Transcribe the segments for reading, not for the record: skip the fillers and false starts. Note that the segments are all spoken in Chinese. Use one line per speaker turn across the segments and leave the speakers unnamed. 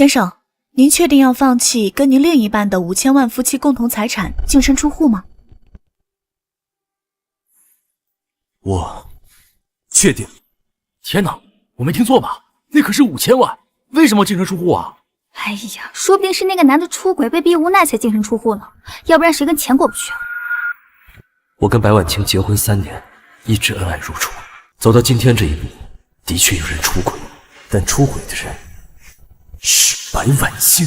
先生，您确定要放弃跟您另一半的5000万夫妻共同财产，净身出户吗？
我确定。天哪，我没听错吧？那可是5000万，为什么净身出户啊？
哎呀，说不定是那个男的出轨，被逼无奈才净身出户呢，要不然谁跟钱过不去啊？
我跟白婉清结婚3年，一直恩爱如初，走到今天这一步，的确有人出轨，但出轨的人是白婉清。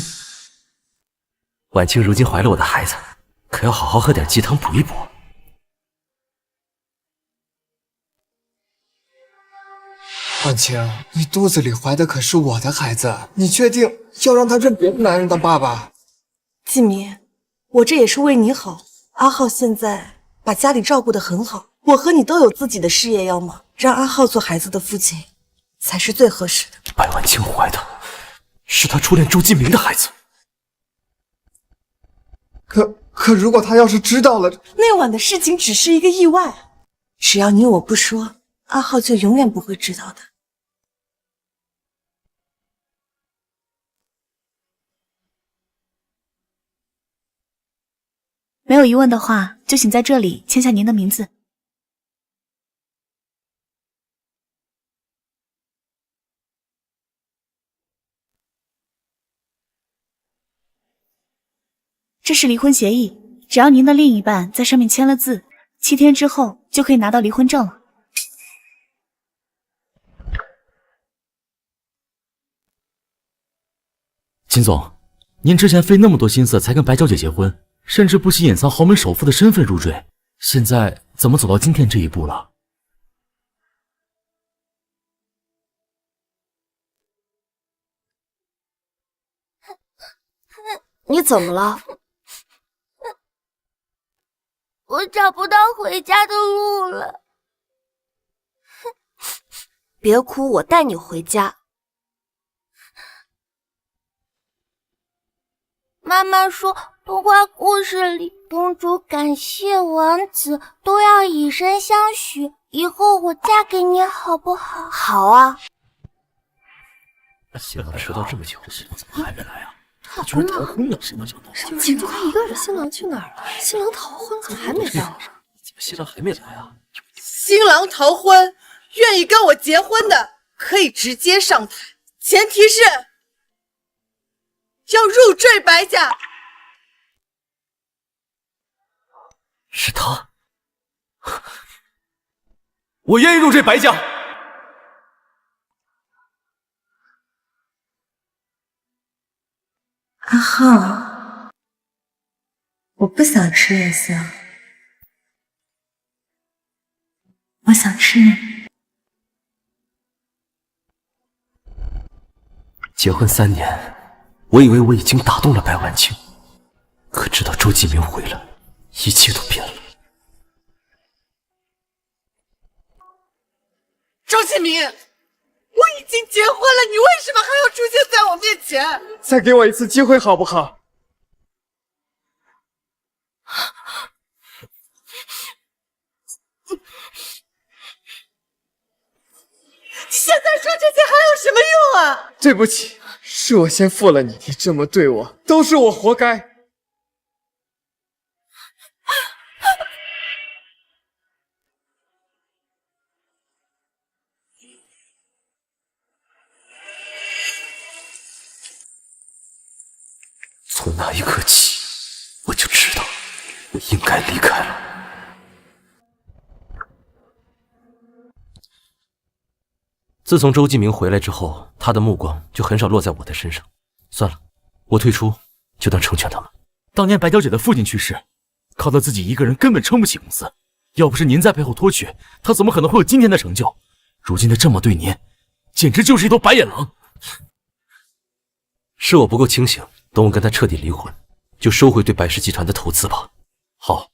婉清如今怀了我的孩子，可要好好喝点鸡汤补一补。
婉清，你肚子里怀的可是我的孩子，你确定要让他认别的男人当爸爸？
季明，我这也是为你好。阿浩现在把家里照顾得很好，我和你都有自己的事业要忙，让阿浩做孩子的父亲才是最合适的。
白婉清怀的是他初恋周金明的孩子。
可如果他要是知道了，
那晚的事情只是一个意外，只要你我不说，阿浩就永远不会知道的。
没有疑问的话，就请在这里签下您的名字。这是离婚协议，只要您的另一半在上面签了字，7天之后就可以拿到离婚证了。
金总，您之前费那么多心思才跟白小姐结婚，甚至不惜隐藏豪门首富的身份入赘，现在怎么走到今天这一步了？
你怎么了？
我找不到回家的路了。
别哭，我带你回家。
妈妈说，童话故事里公主感谢王子都要以身相许，以后我嫁给你好不好？
好啊。
新郎迟到这么久，新郎怎么还没来啊？
他居然逃婚了！
谁能想到？
仅就他一个人，新郎去哪儿了？新郎逃婚怎么还没到啊？
怎么新郎还没来啊？
新郎逃婚，愿意跟我结婚的可以直接上台，前提是要入赘白家。
是他，我愿意入赘白家。
阿浩，我不想吃夜宵，我想吃你。
结婚3年，我以为我已经打动了白婉清，可直到周继明回来，一切都变了。
周继明，我已经结婚了，你为什么还要出现在我面前？
再给我一次机会好不好？
现在说这些还有什么用啊？
对不起，是我先负了你，你这么对我，都是我活该。
从那一刻起，我就知道我应该离开了。自从周继明回来之后，他的目光就很少落在我的身上。算了，我退出，就当成全他们。当年白小姐的父亲去世，靠他自己一个人根本撑不起公司，要不是您在背后托举，他怎么可能会有今天的成就？如今他这么对您，简直就是一头白眼狼。是我不够清醒，等我跟他彻底离婚，就收回对百世集团的投资吧。好，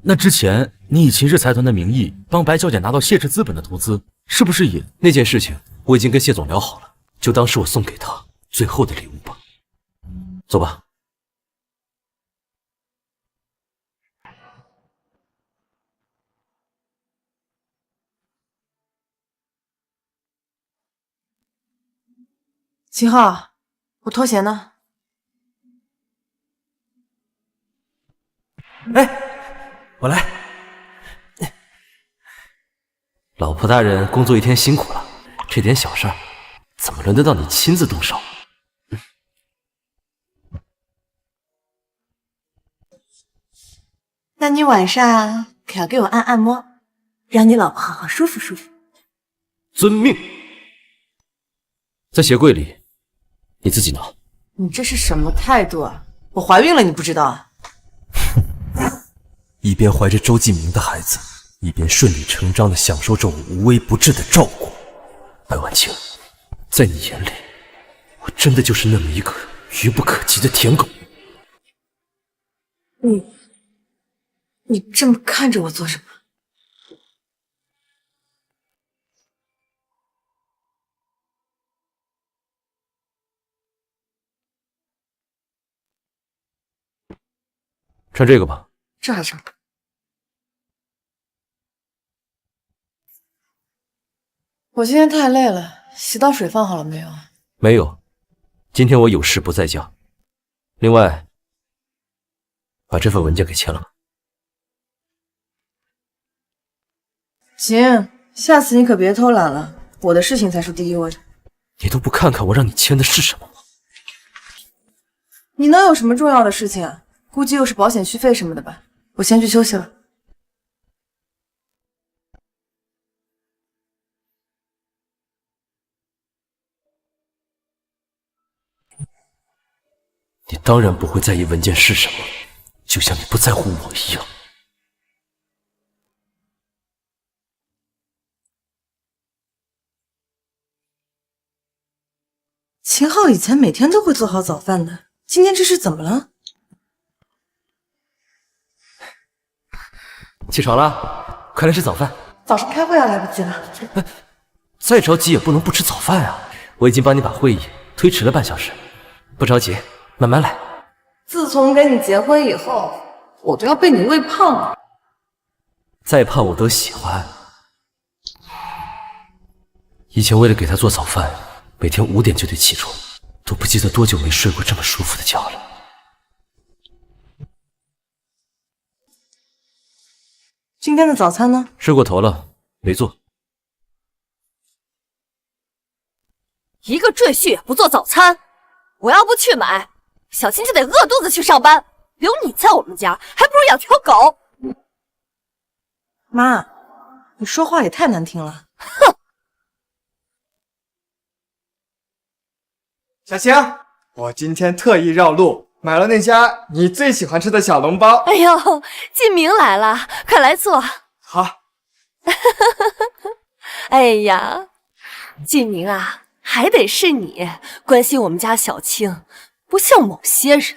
那之前你以秦氏财团的名义帮白小姐拿到谢氏资本的投资，是不是也……那件事情我已经跟谢总聊好了，就当是我送给他最后的礼物吧。走吧。
秦昊，我拖鞋呢？
哎，我来。老婆大人工作一天辛苦了，这点小事儿，怎么轮得到你亲自动手？
那你晚上可要给我按按摩，让你老婆好好舒服舒服。
遵命。在鞋柜里，你自己拿。
你这是什么态度啊？我怀孕了你不知道啊？
一边怀着周继明的孩子，一边顺理成章地享受着我无微不至的照顾。白婉清，在你眼里，我真的就是那么一个愚不可及的舔狗。
你这么看着我做什么？
穿这个吧。
这还成？我今天太累了，洗澡水放好了没有？
没有，今天我有事不在家。另外，把这份文件给签了吧。
行，下次你可别偷懒了，我的事情才是第一位。
你都不看看我让你签的是什么吗？
你能有什么重要的事情啊？估计又是保险续费什么的吧。我先去休息了。
你当然不会在意文件是什么，就像你不在乎我一样。
秦昊以前每天都会做好早饭的，今天这是怎么了？
起床了，快来吃早饭。
早上开会要来不及了。
再着急也不能不吃早饭啊！我已经帮你把会议推迟了半小时，不着急，慢慢来。
自从跟你结婚以后，我都要被你喂胖了。
再胖我都喜欢。以前为了给他做早饭，每天5点就得起床，都不记得多久没睡过这么舒服的觉了。
今天的早餐呢？
睡过头了，没做。
一个赘婿也不做早餐，我要不去买，小青就得饿肚子去上班。留你在我们家，还不如养条狗。
妈，你说话也太难听了。
哼！
小青，我今天特意绕路买了那家你最喜欢吃的小笼包。
哎呦，晋明来了，快来坐。
好。
哎呀，晋明啊，还得是你关心我们家小青，不像某些人。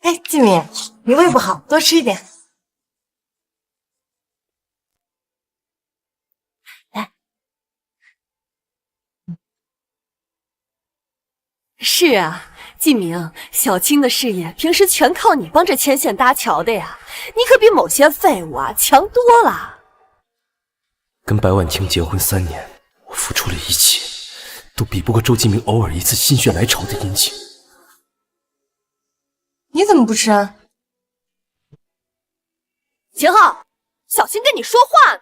哎，晋明，你胃不好，多吃一点。
来。是啊，晋明，小青的事业平时全靠你帮着牵线搭桥的呀，你可比某些废物啊强多了。
跟白婉清结婚3年，我付出了一切，都比不过周继明偶尔一次心血来潮的殷勤。
你怎么不吃啊？
秦昊，小青跟你说话呢，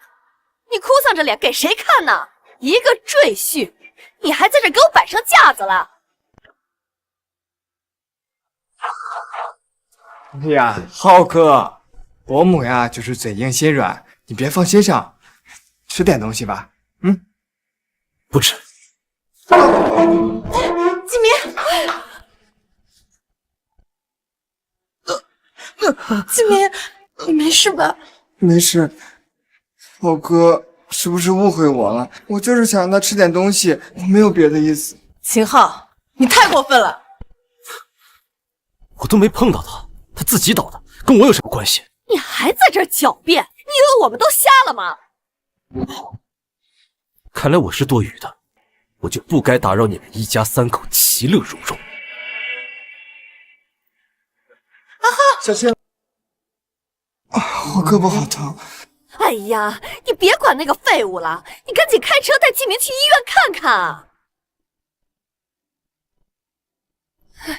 你哭丧着脸给谁看呢？一个赘婿，你还在这给我摆上架子了？
哎呀，浩哥，伯母呀就是嘴硬心软，你别放心上，吃点东西吧。嗯，
不吃。
晋明，晋明，你没事吧？
没事。浩哥是不是误会我了？我就是想让他吃点东西，我没有别的意思。
秦昊，你太过分了！
我都没碰到他，他自己倒的，跟我有什么关系？
你还在这儿狡辩？你以为我们都瞎了吗？
看来我是多余的，我就不该打扰你们一家3口其乐融融。
小青，我胳膊好疼。
哎呀，你别管那个废物了，你赶紧开车带季明去医院看看啊！哎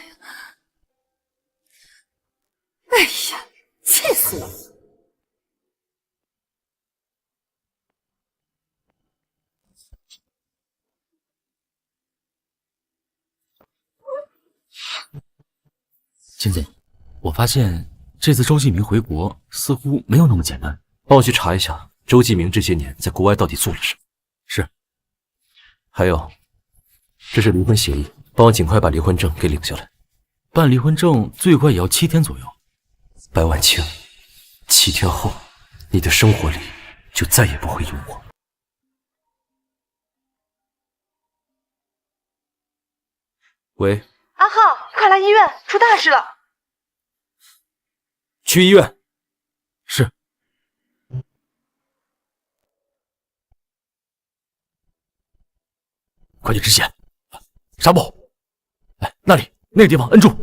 呀，气死我了！
金子，我发现这次周继明回国似乎没有那么简单，帮我去查一下周继明这些年在国外到底做了什么。是。还有，这是离婚协议，帮我尽快把离婚证给领下来。办离婚证最快也要7天左右。白婉清，7天后，你的生活里就再也不会有我。喂，
阿浩，快来医院，出大事了！
去医院。是。快去支线。沙漠，哎，那里，那个地方，摁住。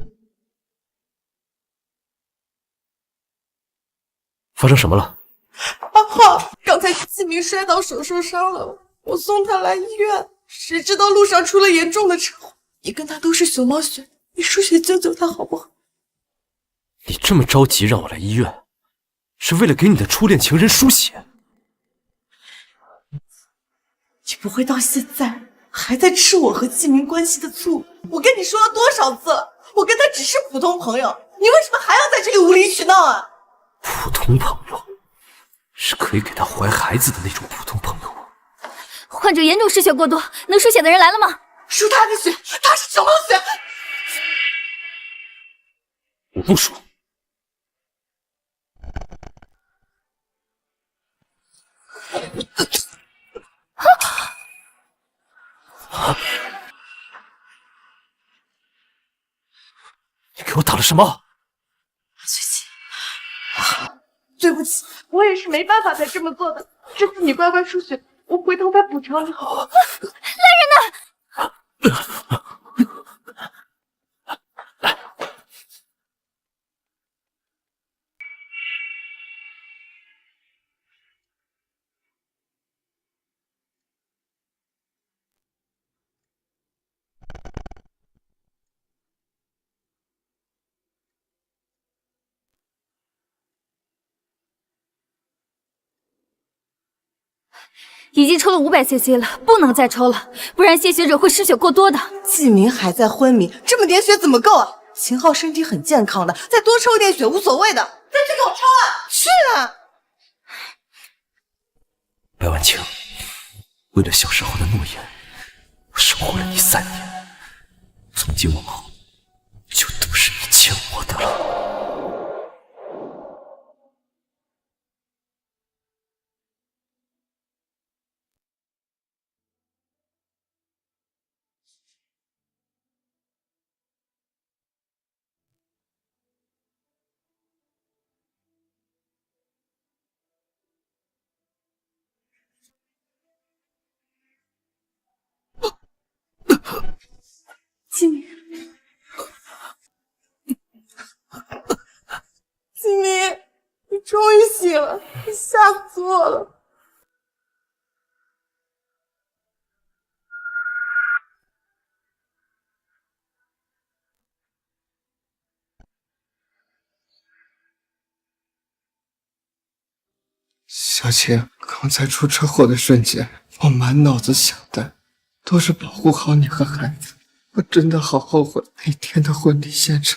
发生什么了？
阿浩，刚才季明摔倒手受伤了，我送他来医院，谁知道路上出了严重的车祸。你跟他都是熊猫血，你输血救救他好不好？
你这么着急让我来医院，是为了给你的初恋情人输血？
你不会到现在还在吃我和季明关系的醋？我跟你说了多少次了，我跟他只是普通朋友，你为什么还要在这里无理取闹啊？
普通朋友，是可以给他怀孩子的那种普通朋友吗？
患者严重失血过多，能输血的人来了吗？
输他的血，他是熊猫血。
我不输。你给我打了什么？
随即，对不起，我也是没办法才这么做的。这次你乖乖输血，我回头再补偿你。
来人呐！已经抽了500cc 了，不能再抽了，不然谢血者会失血过多的。
季明还在昏迷，这么点血怎么够啊？秦昊身体很健康的，再多抽一点血无所谓的。再去给我抽啊！去啊！
白婉清，为了小时候的诺言，我守护了你3年，从今往后就都是你欠我的了。
季明，季明，你终于醒了，你吓死我了。
小青，刚才出车祸的瞬间，我满脑子想的都是保护好你和孩子。我真的好后悔那天的婚礼现场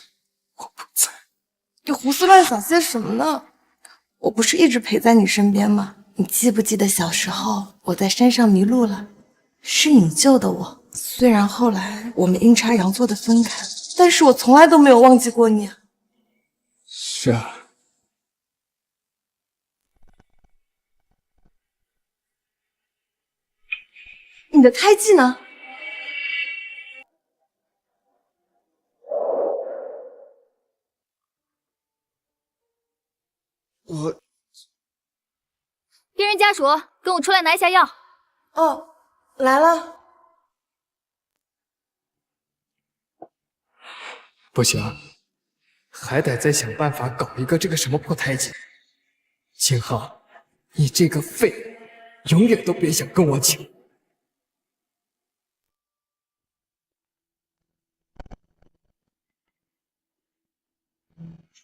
我不在。
你胡思乱想些什么呢？我不是一直陪在你身边吗？你记不记得小时候我在山上迷路了，是你救的我。虽然后来我们阴差阳错的分开，但是我从来都没有忘记过你。
是啊。
你的胎记呢？
我
病人家属，跟我出来拿一下药。
哦，来了。
不行，还得再想办法搞一个这个什么破胎记。秦昊，你这个废物，永远都别想跟我抢。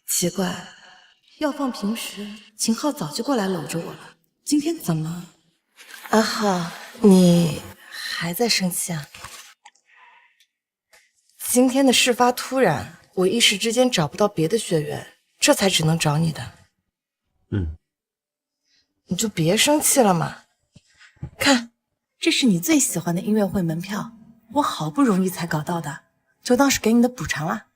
奇怪，要放平时，秦昊早就过来搂着我了，今天怎么？阿浩，你还在生气啊？今天的事发突然，我一时之间找不到别的学员，这才只能找你的。你就别生气了嘛。看，这是你最喜欢的音乐会门票，我好不容易才搞到的，就当是给你的补偿啦。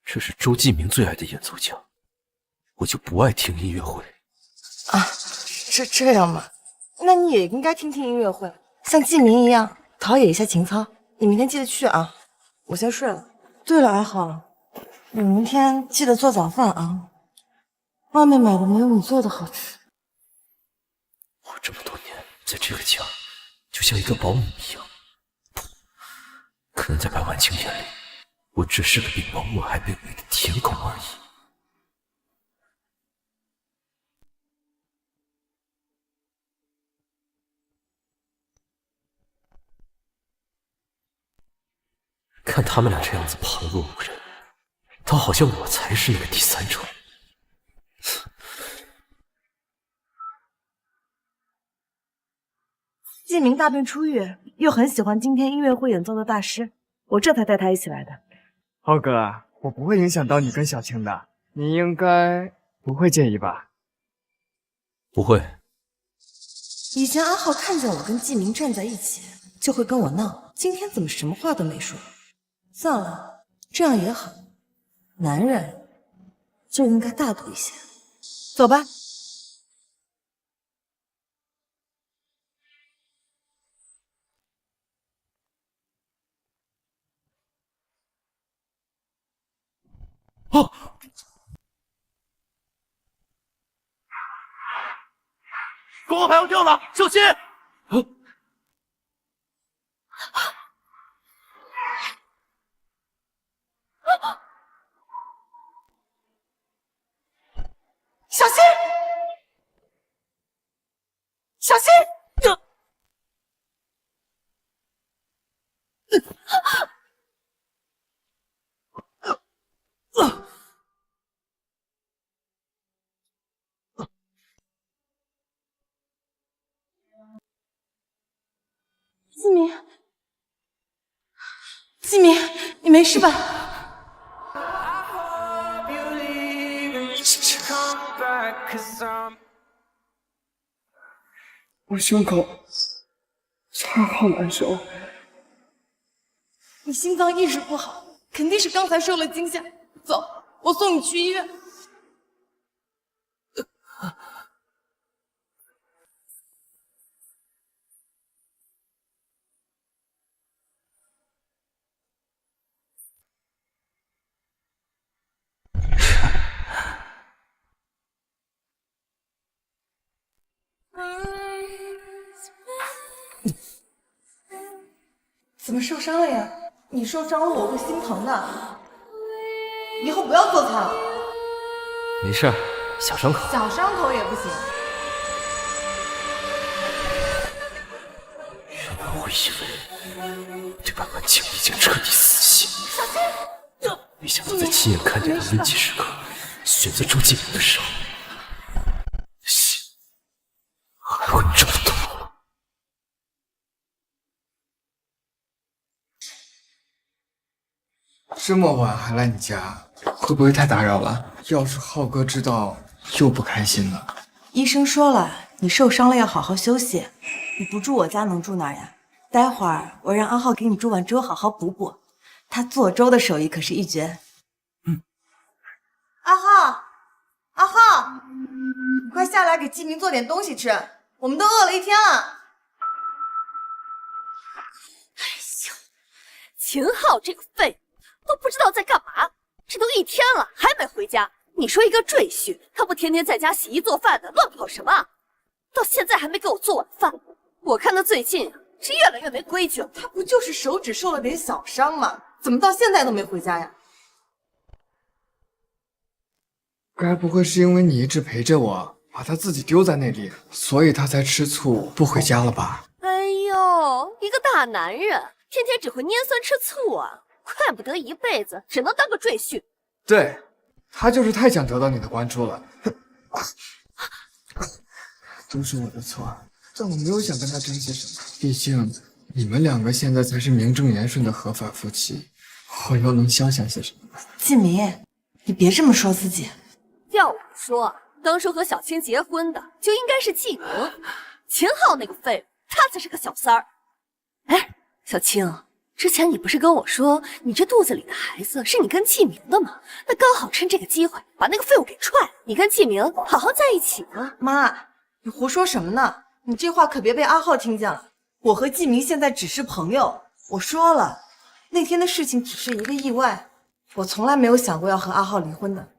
这是周继明最爱的演奏家，我就不爱听音乐会。
啊，这样嘛，那你也应该听听音乐会，像继明一样陶冶一下情操。你明天记得去啊，我先睡了。对了，阿豪，你明天记得做早饭啊，外面买的没有你做的好吃。
我这么多年在这个家，就像一个保姆一样，不，可能在白婉清眼里，我只是个比保姆还卑微的舔狗而已。看他们俩这样子旁若无人，倒好像我才是那个第三者。
继明大病初愈，又很喜欢今天音乐会演奏的大师，我这才带他一起来的。
浩哥，我不会影响到你跟小青的，你应该不会介意吧？
不会。
以前阿浩看见我跟继明站在一起，就会跟我闹，今天怎么什么话都没说？算了，这样也好，男人就应该大度一些。走吧。
哦，广告牌要掉了，小心！
小心！小心！继明，继明，你没事吧？
我胸口超好难受。
你心脏一直不好，肯定是刚才受了惊吓。走，我送你去医院。怎么受伤了呀？你受伤了我会心疼的，以后不要做菜了。
没事，小伤口。
小伤口也不行。
原本我以为对白婉清已经彻底死心，没想到在亲眼看见他危急时刻选择周继明的时候，心还会这么痛。
这么晚还来你家，会不会太打扰了？要是浩哥知道，又不开心了。
医生说了，你受伤了要好好休息。你不住我家能住哪儿呀？待会儿我让阿浩给你煮碗粥，好好补补。他做粥的手艺可是一绝。阿浩，阿浩，你快下来给继明做点东西吃，我们都饿了一天了。
秦昊这个废物都不知道在干嘛，这都一天了还没回家。你说一个赘婿，他不天天在家洗衣做饭的，乱跑什么？到现在还没给我做晚饭，我看他最近是越来越没规矩了。
他不就是手指受了点小伤吗？怎么到现在都没回家呀？
该不会是因为你一直陪着我，把他自己丢在那里，所以他才吃醋不回家了吧？
哎呦，一个大男人，天天只会拈酸吃醋啊！怪不得一辈子只能当个赘婿。
对，他就是太想得到你的关注了。
都是我的错，但我没有想跟他争些什么。毕竟你们两个现在才是名正言顺的合法夫妻，我又能肖想些什么呢？
季明，你别这么说自己。
要我说，当初和小青结婚的就应该是季明，秦昊那个废物，他才是个小三儿。哎，小青，之前你不是跟我说你这肚子里的孩子是你跟季明的吗？那刚好趁这个机会把那个废物给踹了，你跟季明好好在一起啊！
妈，你胡说什么呢？你这话可别被阿浩听见了。我和季明现在只是朋友，我说了，那天的事情只是一个意外，我从来没有想过要和阿浩离婚的。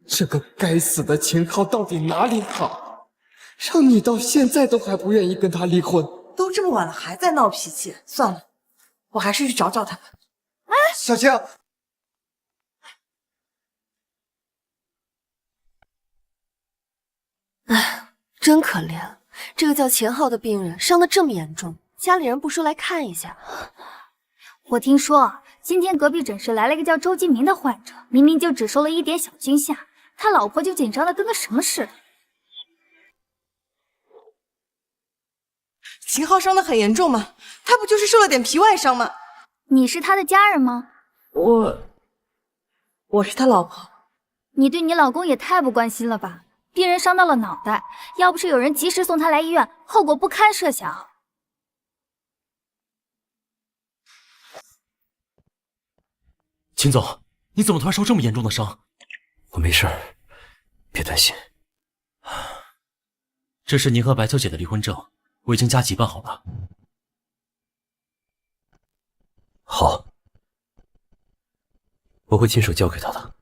这个该死的秦昊到底哪里好，让你到现在都还不愿意跟他离婚？
都这么晚了还在闹脾气，算了，我还是去找找他吧。
哎，小青，
哎，真可怜，这个叫秦昊的病人伤得这么严重，家里人不说来看一下。
我听说今天隔壁诊室来了一个叫周金明的患者，明明就只受了一点小惊吓，他老婆就紧张的跟个什么似的。
秦昊伤得很严重吗？他不就是受了点皮外伤吗？
你是他的家人吗？
我是他老婆。
你对你老公也太不关心了吧！病人伤到了脑袋，要不是有人及时送他来医院，后果不堪设想。
秦总，你怎么突然受这么严重的伤？我没事儿，别担心。这是您和白小姐的离婚证，我已经加急办好了。
好，我会亲手交给他的。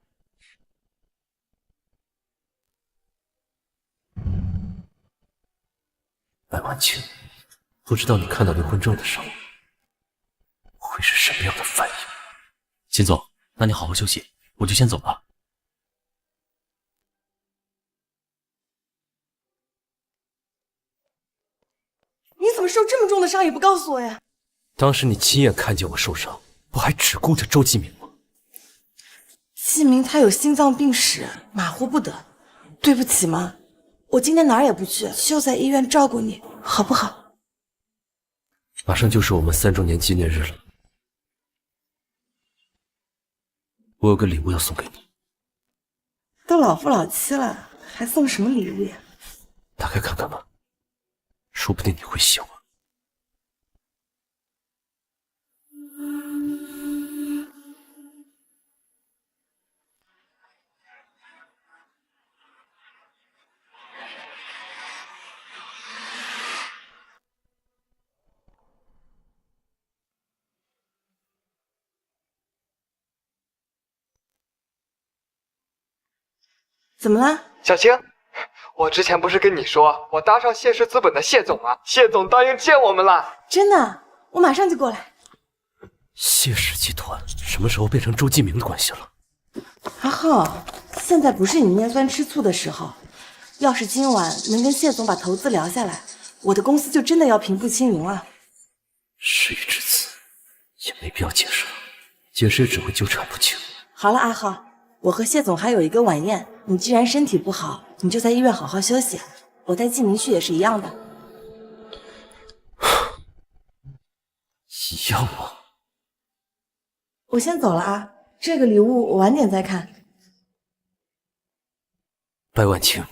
白婉清，不知道你看到离婚证的时候会是什么样的反应？
秦总，那你好好休息，我就先走了。
你怎么受这么重的伤也不告诉我呀？
当时你亲眼看见我受伤，不还只顾着周继明吗？
季明他有心脏病史，马虎不得。对不起妈，我今天哪儿也不去，就在医院照顾你，好不好？
马上就是我们3周年纪念日了，我有个礼物要送给你。
都老夫老妻了，还送什么礼物呀？
打开看看吧，说不定你会喜欢。
怎么了？
小青，我之前不是跟你说我搭上谢氏资本的谢总吗？谢总答应见我们了。
真的？我马上就过来。
谢氏集团什么时候变成周继明的关系了？
阿浩，现在不是你拈酸吃醋的时候。要是今晚能跟谢总把投资聊下来，我的公司就真的要平步青云了。
事已至此，也没必要解释了，解释也只会纠缠不清。
好了，阿浩。我和谢总还有一个晚宴，你既然身体不好，你就在医院好好休息。我带季明去也是一样的。
一样吗？
我先走了啊，这个礼物我晚点再看。
白婉清，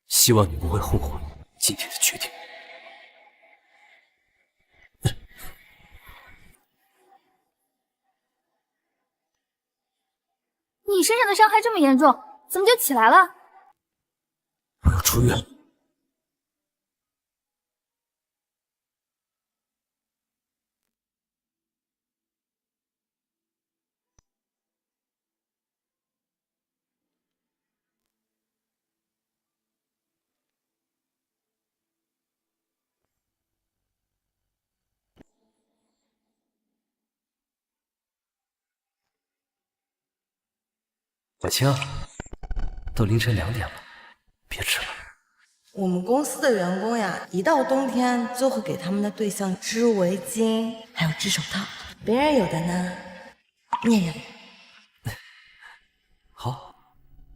希望你不会后悔今天的决定。
你身上的伤还这么严重，怎么就起来了？
我要出院。婉清，都凌晨2点了，别吃了。
我们公司的员工呀，一到冬天就会给他们的对象织围巾，还有织手套。
别人有的呢，你也有。
好，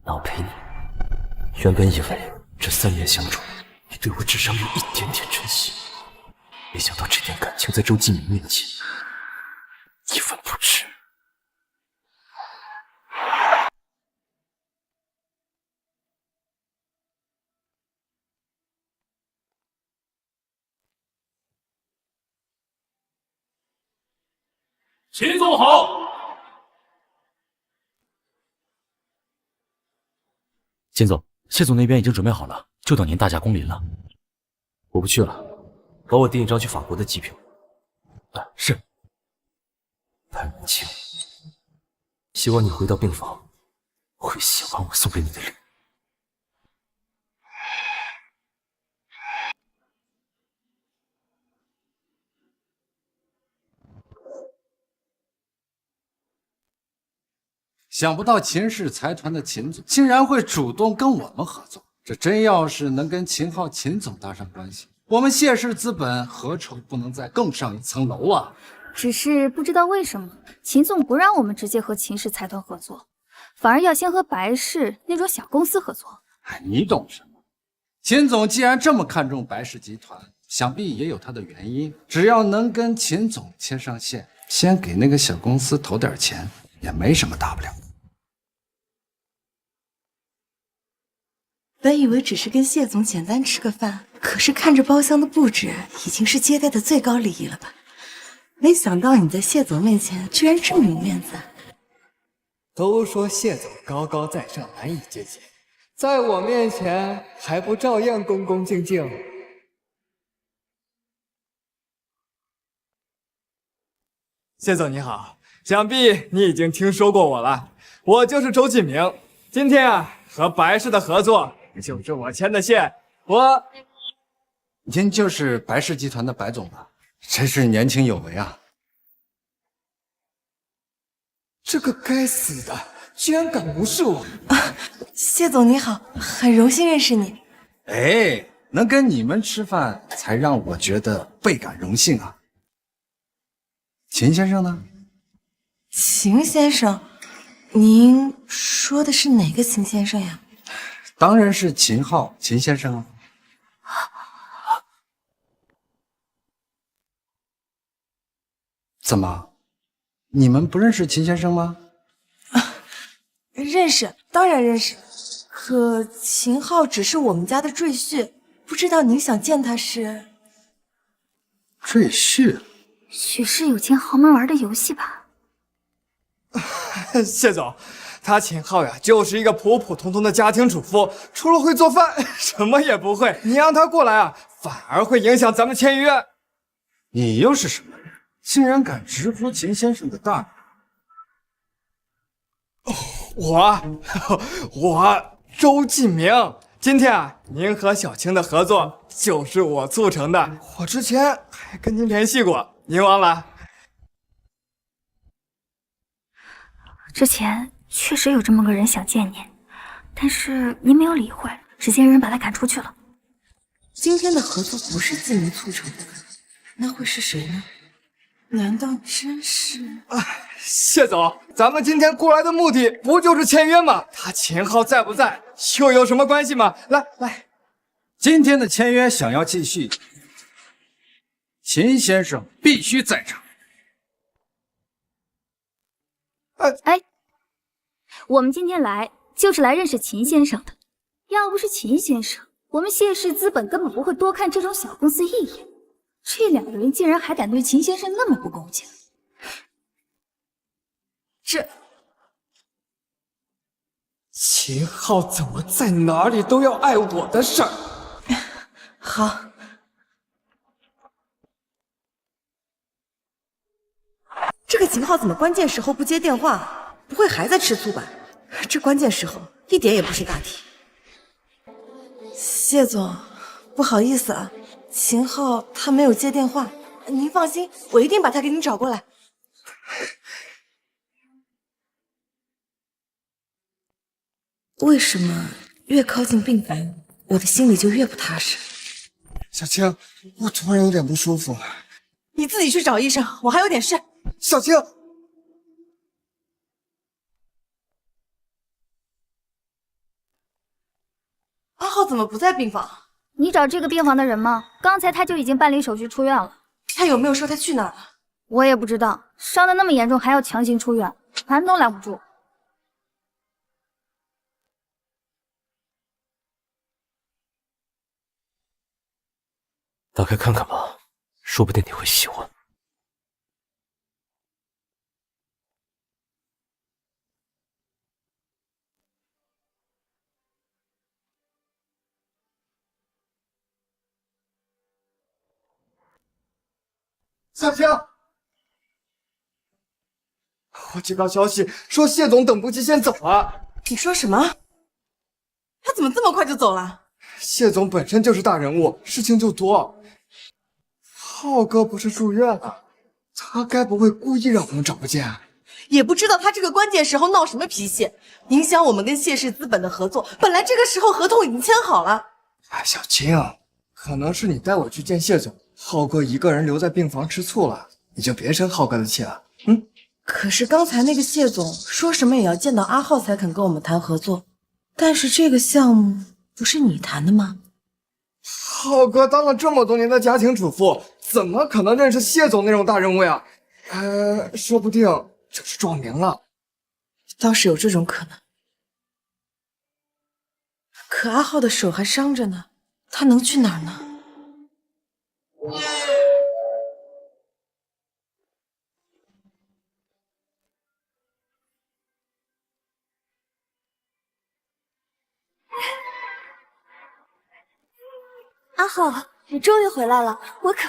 那我陪你。原本以为这3年相处，你对我智商有一点点珍惜，没想到这点感情在周继明面前一文不值。
秦总好。秦总，谢总那边已经准备好了，就等您大驾光临了。
我不去了，帮我订一张去法国的机票。
是。
潘文清，希望你回到病房会喜欢我送给你的礼物。
想不到秦氏财团的秦总竟然会主动跟我们合作，这真要是能跟秦昊秦总搭上关系，我们谢氏资本何愁不能再更上一层楼啊！
只是不知道为什么，秦总不让我们直接和秦氏财团合作，反而要先和白氏那种小公司合作。
哎，你懂什么？秦总既然这么看重白氏集团，想必也有他的原因。只要能跟秦总牵上线，先给那个小公司投点钱，也没什么大不了。
本以为只是跟谢总简单吃个饭，可是看着包厢的布置，已经是接待的最高礼仪了吧？没想到你在谢总面前居然这么有面子。
都说谢总高高在上，难以接近，在我面前还不照样恭恭敬敬？谢总你好，想必你已经听说过我了，我就是周继明。今天啊，和白氏的合作就是我牵的线。
您就是白氏集团的白总吧？真是年轻有为啊！
这个该死的居然敢无视我！
谢总你好，很荣幸认识你。
哎，能跟你们吃饭，才让我觉得倍感荣幸啊！秦先生呢？
秦先生，您说的是哪个秦先生呀？
当然是秦昊秦先生啊。怎么，你们不认识秦先生吗？
认识，当然认识。可秦昊只是我们家的赘婿，不知道您想见他是？
赘婿？
许是有钱豪门玩的游戏吧？
谢总，他秦昊呀，就是一个普普通通的家庭主妇，除了会做饭，什么也不会。你让他过来啊，反而会影响咱们签约。
你又是什么人？竟然敢直呼秦先生的大名！
我周继明，今天啊，您和小青的合作就是我促成的。我之前还跟您联系过，您忘了？
之前确实有这么个人想见您，但是您没有理会，直接让人把他赶出去了。
今天的合作不是继明促成的，那会是谁呢？难道真是？
谢总，咱们今天过来的目的不就是签约吗？他秦昊在不在，又有什么关系吗？来，
今天的签约想要继续，秦先生必须在场。
我们今天来就是来认识秦先生的。要不是秦先生，我们谢氏资本根本不会多看这种小公司一眼。这两个人竟然还敢对秦先生那么不恭敬，
这秦昊怎么在哪里都要碍我的事儿？
好，这个秦昊怎么关键时候不接电话？不会还在吃醋吧？这关键时候一点也不是大题。谢总，不好意思啊。秦昊他没有接电话，您放心，我一定把他给你找过来。为什么越靠近病房，我的心里就越不踏实？
小青，我突然有点不舒服。
你自己去找医生，我还有点事。
小青，
阿浩怎么不在病房？
你找这个病房的人吗？刚才他就已经办理手续出院了。
他有没有说他去哪儿了？
我也不知道，伤得那么严重还要强行出院，拦都拦不住。
打开看看吧，说不定你会喜欢。
小青，我接到消息说谢总等不及先走了。
你说什么？他怎么这么快就走了？
谢总本身就是大人物，事情就多。浩哥不是住院了，他该不会故意让我们找不见？
也不知道他这个关键时候闹什么脾气，影响我们跟谢氏资本的合作。本来这个时候合同已经签好了。
哎，小青，可能是你带我去见谢总，浩哥一个人留在病房吃醋了，你就别生浩哥的气了。
可是刚才那个谢总说什么也要见到阿浩才肯跟我们谈合作，但是这个项目不是你谈的吗？
浩哥当了这么多年的家庭主妇，怎么可能认识谢总那种大人物呀？说不定就是撞名了。
倒是有这种可能。可阿浩的手还伤着呢，他能去哪儿呢？
阿浩，你终于回来了，我可……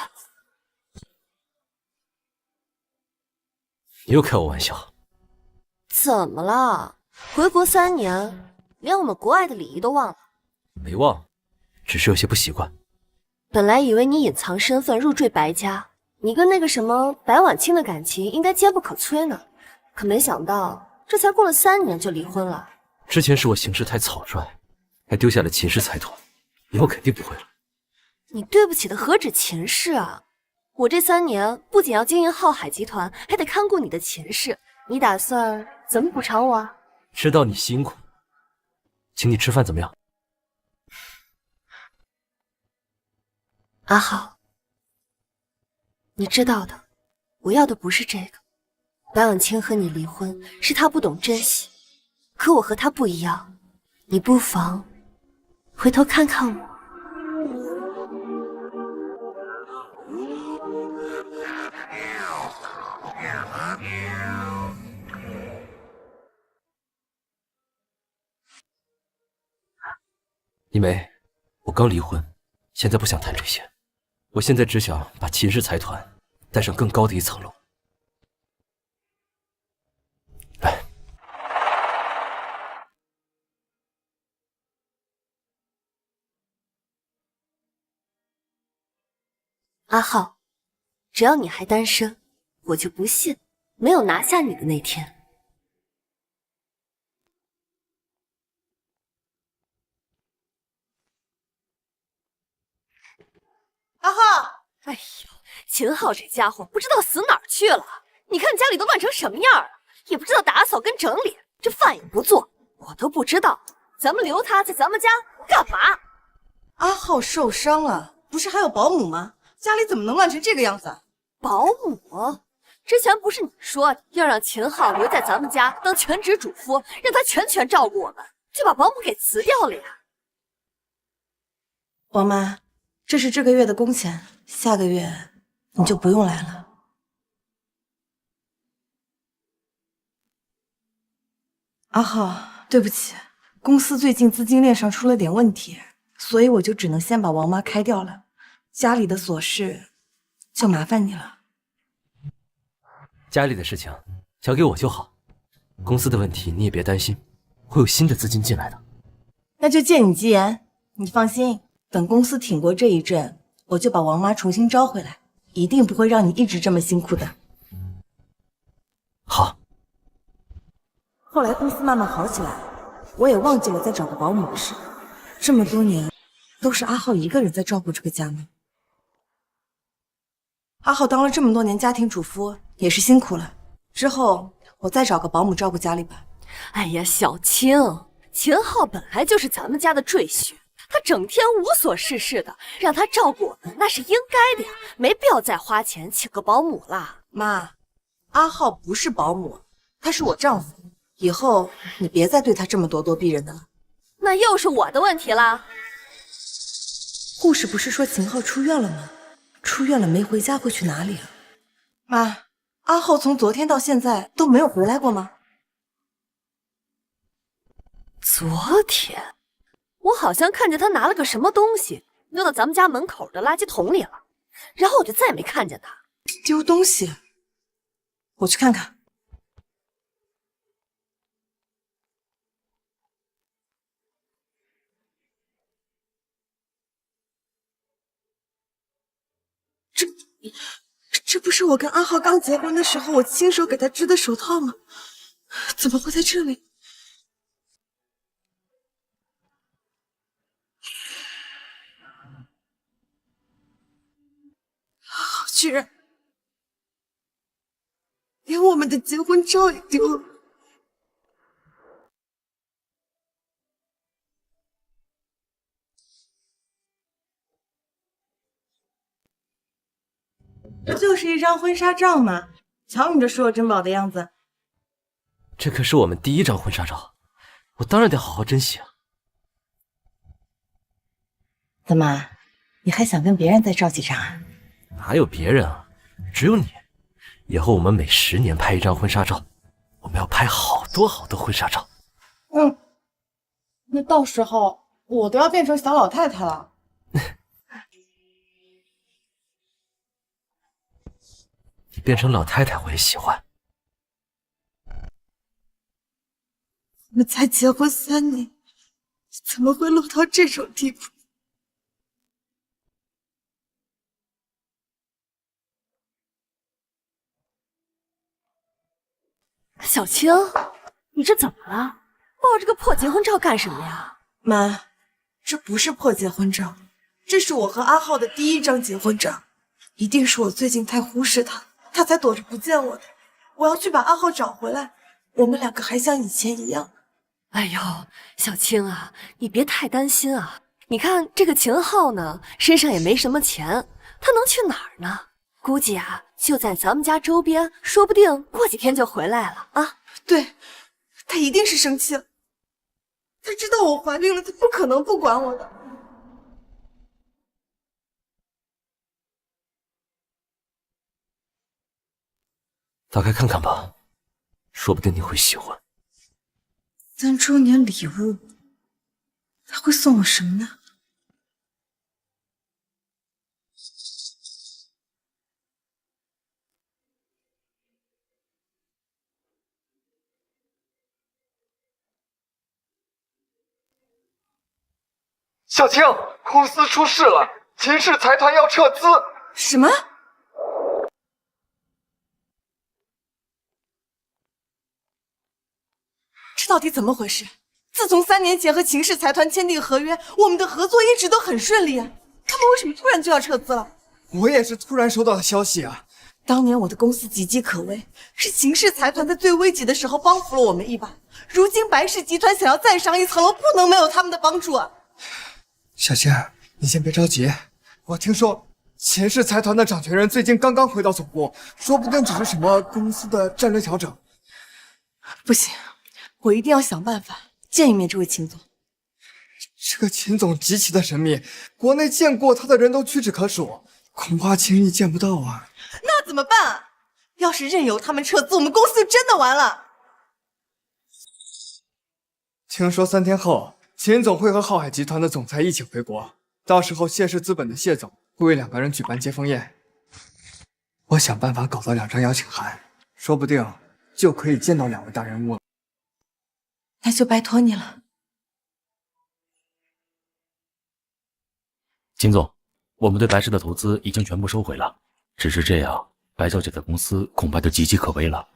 你又开我玩笑。
怎么了？回国3年，连我们国外的礼仪都忘了？
没忘，只是有些不习惯。
本来以为你隐藏身份入赘白家，你跟那个什么白婉清的感情应该坚不可摧呢，可没想到这才过了3年就离婚了。
之前是我行事太草率，还丢下了秦氏财团，以后肯定不会了。
你对不起的何止秦氏啊！我这3年不仅要经营浩海集团，还得看顾你的秦氏，你打算怎么补偿我啊？
知道你辛苦，请你吃饭怎么样？
阿浩，你知道的，我要的不是这个。白婉清和你离婚是她不懂珍惜，可我和她不一样，你不妨回头看看我。
一梅，我刚离婚，现在不想谈这些，我现在只想把秦氏财团带上更高的一层楼。来，
阿浩，只要你还单身，我就不信没有拿下你的那天。
阿浩，
哎呦，秦昊这家伙不知道死哪儿去了！你看家里都乱成什么样啊，也不知道打扫跟整理，这饭也不做，我都不知道咱们留他在咱们家干嘛。
阿浩受伤了，不是还有保姆吗？家里怎么能乱成这个样子啊？
保姆？之前不是你说要让秦昊留在咱们家当全职主夫，让他全权照顾我们，就把保姆给辞掉了呀？
王妈，这是这个月的工钱，下个月你就不用来了。阿浩，对不起，公司最近资金链上出了点问题，所以我就只能先把王妈开掉了。家里的琐事就麻烦你了。
家里的事情交给我就好，公司的问题你也别担心，会有新的资金进来的。
那就借你吉言，你放心，等公司挺过这一阵，我就把王妈重新招回来，一定不会让你一直这么辛苦的。
好。
后来公司慢慢好起来，我也忘记了再找个保姆的事。这么多年，都是阿浩一个人在照顾这个家吗？阿浩当了这么多年家庭主妇，也是辛苦了。之后我再找个保姆照顾家里吧。
哎呀，小青，秦昊本来就是咱们家的赘婿，他整天无所事事的，让他照顾我们那是应该的呀，没必要再花钱请个保姆啦。
妈，阿浩不是保姆，他是我丈夫，以后你别再对他这么咄咄逼人的了。
那又是我的问题啦。
护士不是说秦昊出院了吗？出院了没回家会去哪里啊？妈，阿浩从昨天到现在都没有回来过吗？
昨天我好像看见他拿了个什么东西丢到咱们家门口的垃圾桶里了，然后我就再也没看见他。
丢东西？我去看看。这不是我跟阿浩刚结婚的时候我亲手给他织的手套吗？怎么会在这里？阿浩居然连我们的结婚照也丢了。不就是一张婚纱照吗？瞧你这数有珍宝的样子。
这可是我们第一张婚纱照，我当然得好好珍惜啊。
怎么，你还想跟别人再照几张啊？
哪有别人啊，只有你。以后我们每10年拍一张婚纱照，我们要拍好多好多婚纱照。
那到时候我都要变成小老太太了。
你变成老太太我也喜欢。
我们才结婚3年，怎么会落到这种地步？
小青，你这怎么了？抱着个破结婚照干什么呀？
妈，这不是破结婚照，这是我和阿浩的第一张结婚照，一定是我最近太忽视他，他才躲着不见我的。我要去把阿浩找回来，我们2个还像以前一样。
哎呦，小青啊，你别太担心啊！你看这个秦昊呢，身上也没什么钱，他能去哪儿呢？估计啊，就在咱们家周边，说不定过几天就回来了啊！
对，他一定是生气了，他知道我怀孕了，他不可能不管我的。
打开看看吧，说不定你会喜欢。
3周年礼物，他会送我什么呢？
小青，公司出事了，秦氏财团要撤资。
什么？这到底怎么回事？自从3年前和秦氏财团签订合约，我们的合作一直都很顺利啊，他们为什么突然就要撤资了？
我也是突然收到的消息啊。
当年我的公司岌岌可危，是秦氏财团在最危急的时候帮扶了我们一把。如今白氏集团想要再上一层楼，不能没有他们的帮助啊！
小青，你先别着急，我听说秦氏财团的掌权人最近刚刚回到总部，说不定只是什么公司的战略调整。
不行，我一定要想办法见一面这位秦总。
这个秦总极其的神秘，国内见过他的人都屈指可数，恐怕轻易见不到啊。
那怎么办啊？要是任由他们撤资，我们公司就真的完了。
听说3天后，秦总会和浩海集团的总裁一起回国，到时候谢氏资本的谢总会为2个人举办接风宴。我想办法搞到2张邀请函，说不定就可以见到2位大人物了。
那就拜托你了。
秦总，我们对白氏的投资已经全部收回了，只是这样，白小姐的公司恐怕就岌岌可危了。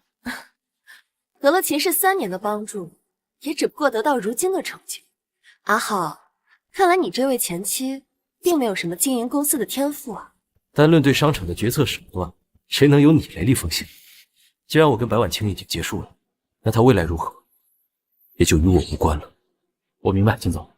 得了秦氏3年的帮助，也只不过得到如今的成绩。阿浩，看来你这位前妻并没有什么经营公司的天赋啊。
但论对商场的决策手段，谁能有你雷厉风行？既然我跟白婉清已经结束了，那她未来如何，也就与我无关了。
我明白，秦总。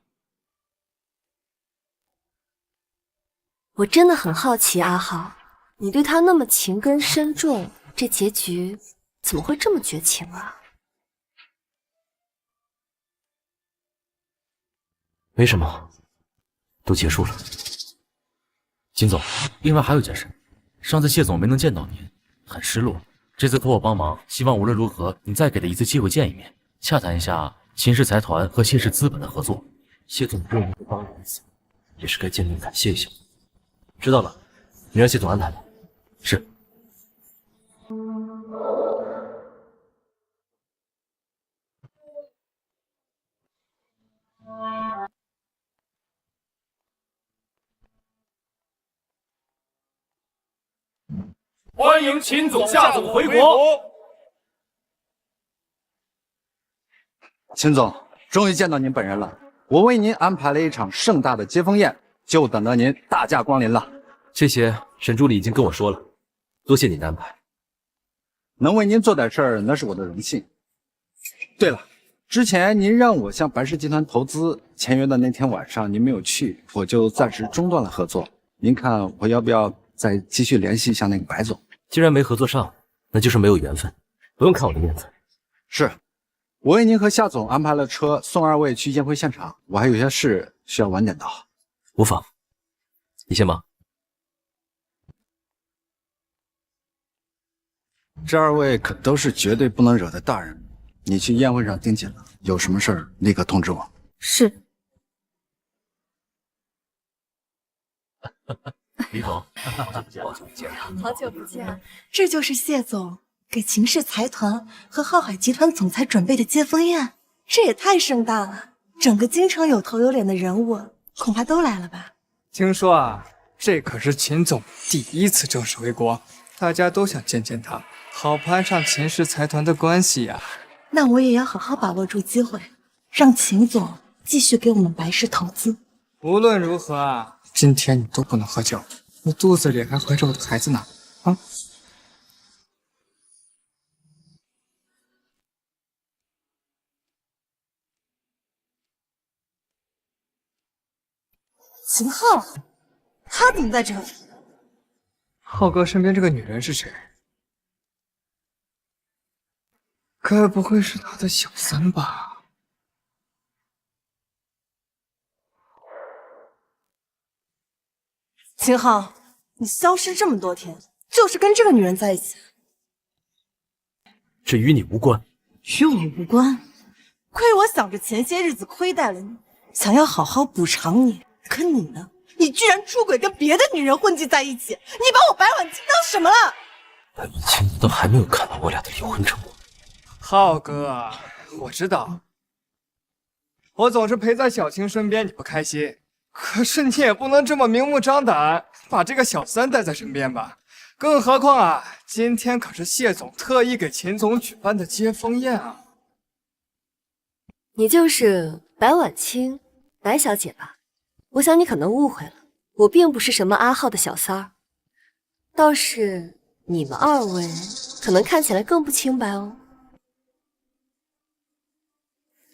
我真的很好奇，阿浩，你对他那么情根深重，这结局怎么会这么绝情啊？
没什么，都结束了。
秦总，另外还有件事，上次谢总没能见到您，很失落。这次托我帮忙，希望无论如何，你再给他一次机会见一面，洽谈一下秦氏财团和谢氏资本的合作。
谢总不容易帮人一次，也是该见面感谢一下。知道了，你让谢总安排吧。
是。
欢迎秦总、夏总回国。
秦总，终于见到您本人了。我为您安排了一场盛大的接风宴，就等着您大驾光临了。
这些沈助理已经跟我说了，多谢你的安排。
能为您做点事儿，那是我的荣幸。对了，之前您让我向白氏集团投资签约的那天晚上，您没有去，我就暂时中断了合作。您看我要不要再继续联系一下那个白总？
既然没合作上，那就是没有缘分，不用看我的面子。
是，我为您和夏总安排了车，送二位去宴会现场。我还有些事需要晚点到。
无妨，你先忙。
这二位可都是绝对不能惹的大人，你去宴会上盯紧了，有什么事儿立刻通知我。
是。
李总，
好久不见，好久不见。
这就是谢总给秦氏财团和浩海集团总裁准备的接风宴，这也太盛大了，整个京城有头有脸的人物恐怕都来了吧？
听说啊，这可是秦总第一次正式回国，大家都想见见他，好攀上秦氏财团的关系呀。
那我也要好好把握住机会，让秦总继续给我们白氏投资。
无论如何啊，今天你都不能喝酒，你肚子里还怀着我的孩子呢。啊！
秦昊，他怎么在这里？
浩哥身边这个女人是谁？该不会是他的小三吧？
秦昊，你消失这么多天，就是跟这个女人在一起？
这与你无关。
与我无关？亏我想着前些日子亏待了你，想要好好补偿你。可你呢？你居然出轨跟别的女人混迹在一起，你把我白婉清当什么了？
白婉清都还没有看到我俩的离婚证据。
浩哥，我知道，我总是陪在小青身边，你不开心。可是你也不能这么明目张胆把这个小三带在身边吧？更何况啊，今天可是谢总特意给秦总举办的接风宴啊！
你就是白婉清，白小姐吧？我想你可能误会了，我并不是什么阿浩的小三儿，倒是你们二位可能看起来更不清白哦。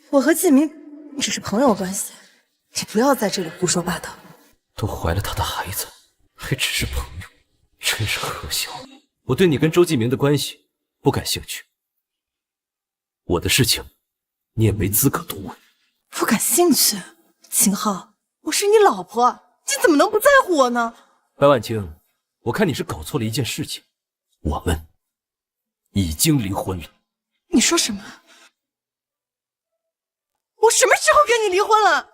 我和季明只是朋友关系，你不要在这里胡说八道。
都怀了他的孩子，还只是朋友，真是可笑。我对你跟周继明的关系不感兴趣，我的事情你也没资格多问。
不感兴趣？秦昊，我是你老婆，你怎么能不在乎我呢？
白婉清，我看你是搞错了一件事情，我们已经离婚了。
你说什么？我什么时候跟你离婚了？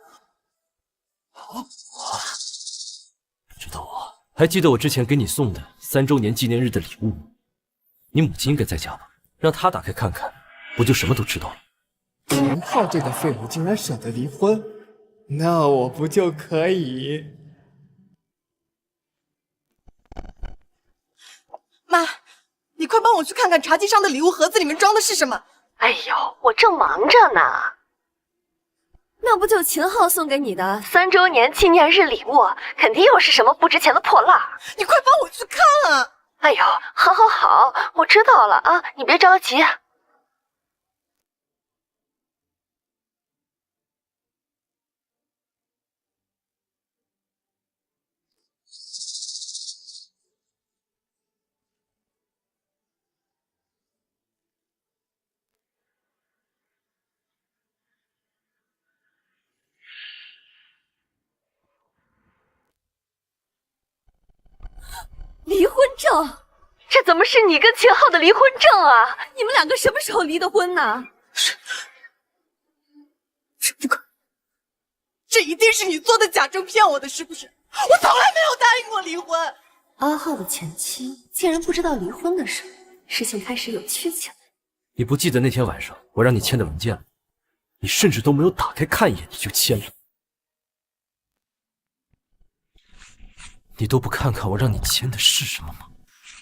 知道啊？还记得我之前给你送的3周年纪念日的礼物吗？你母亲应该在家吧？让她打开看看，不就什么都知道了？
秦昊这个废物竟然舍得离婚，那我不就可以？
妈，你快帮我去看看茶几上的礼物盒子里面装的是什么。
哎呦，我正忙着呢。那不就秦昊送给你的3周年纪念日礼物，肯定又是什么不值钱的破烂。
你快帮我去
哎呦，好，我知道了啊，你别着急。离婚证，这怎么是你跟秦昊的离婚证啊？你们两个什么时候离的婚呢？
这不可，这一定是你做的假证骗我的，是不是？我从来没有答应过离婚。
阿浩的前妻竟然不知道离婚的事，事情开始有趣起来。
你不记得那天晚上我让你签的文件了？你甚至都没有打开看一眼你就签了。你都不看看我让你签的是什么吗？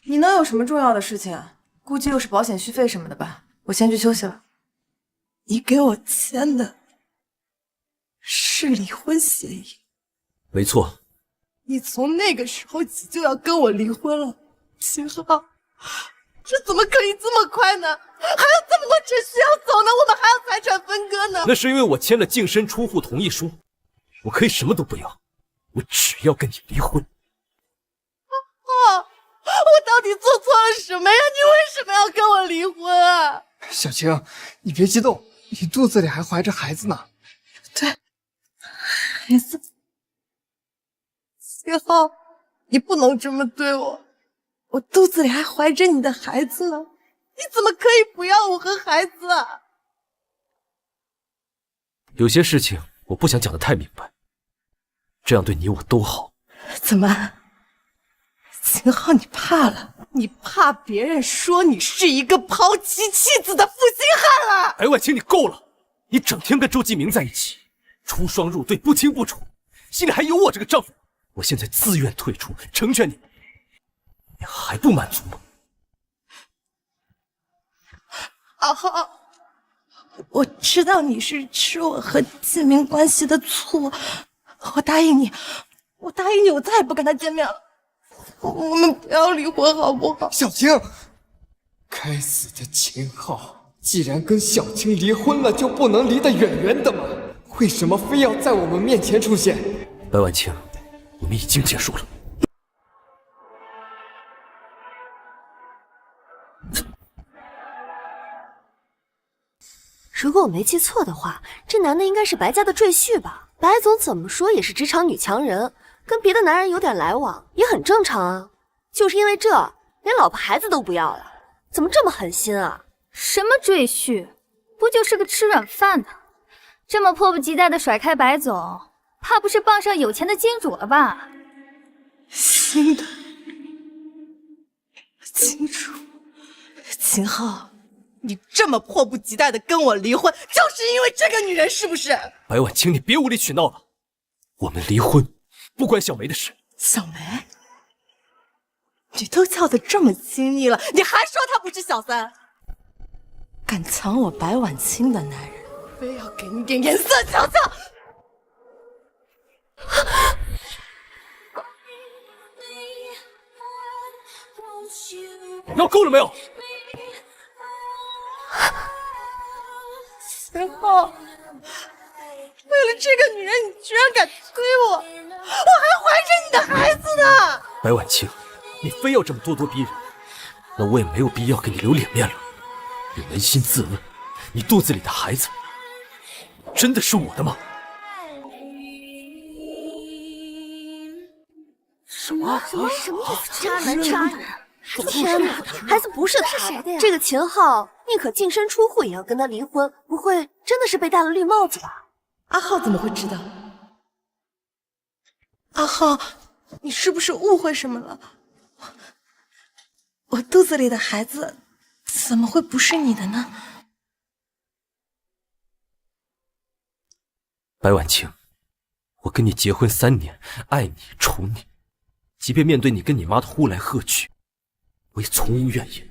你能有什么重要的事情啊？估计又是保险续费什么的吧。我先去休息了。
你给我签的是离婚协议？
没错。
你从那个时候起就要跟我离婚了，秦昊，这怎么可以这么快呢？还有这么多程序要走呢，我们还要财产分割呢。
那是因为我签了净身出户同意书，我可以什么都不要，我只要跟你离婚。
我到底做错了什么呀？你为什么要跟我离婚啊？
小青，你别激动，你肚子里还怀着孩子呢。
对，孩子。秦昊，你不能这么对我，我肚子里还怀着你的孩子呢，你怎么可以不要我和孩子啊？
有些事情我不想讲得太明白，这样对你我都好。
怎么？秦昊，你怕了？你怕别人说你是一个抛妻弃子的负心汉了？
白婉清，你够了！你整天跟周继明在一起，出双入对，不清不楚，心里还有我这个丈夫。我现在自愿退出，成全你，你还不满足吗？
阿浩，我知道你是吃我和继明关系的醋，我答应你，我再也不跟他见面了。我们不要离婚好不好？
小青，该死的秦昊，既然跟小青离婚了，就不能离得远远的吗？为什么非要在我们面前出现？
白婉清，我们已经结束了。
如果我没记错的话，这男的应该是白家的赘婿吧？白总怎么说也是职场女强人，跟别的男人有点来往也很正常啊。就是因为这，连老婆孩子都不要了，怎么这么狠心啊？
什么赘婿，不就是个吃软饭的？这么迫不及待的甩开白总，怕不是傍上有钱的金主了吧？
新的金主，秦昊，你这么迫不及待的跟我离婚，就是因为这个女人是不是？
白婉清，你别无理取闹了，我们离婚不关小梅的事。
小梅，你都叫得这么亲昵了，你还说她不是小三？敢抢我白婉清的男人，非要给你点颜色瞧瞧！
闹够了没有？
秦昊，为了这个女人，你居然敢推我，我还怀着你的孩子呢！
白婉清，你非要这么咄咄逼人，那我也没有必要给你留脸面了。你扪心自问，你肚子里的孩子真的是我的吗？
什么意思？渣男渣女！天哪，孩子不是他谁的呀？这个秦昊宁可净身出户也要跟他离婚，不会真的是被戴了绿帽子吧？
阿浩怎么会知道？阿浩，你是不是误会什么了？我肚子里的孩子怎么会不是你的呢？
白婉清，我跟你结婚3年，爱你宠你，即便面对你跟你妈的呼来喝去，我也从无怨言。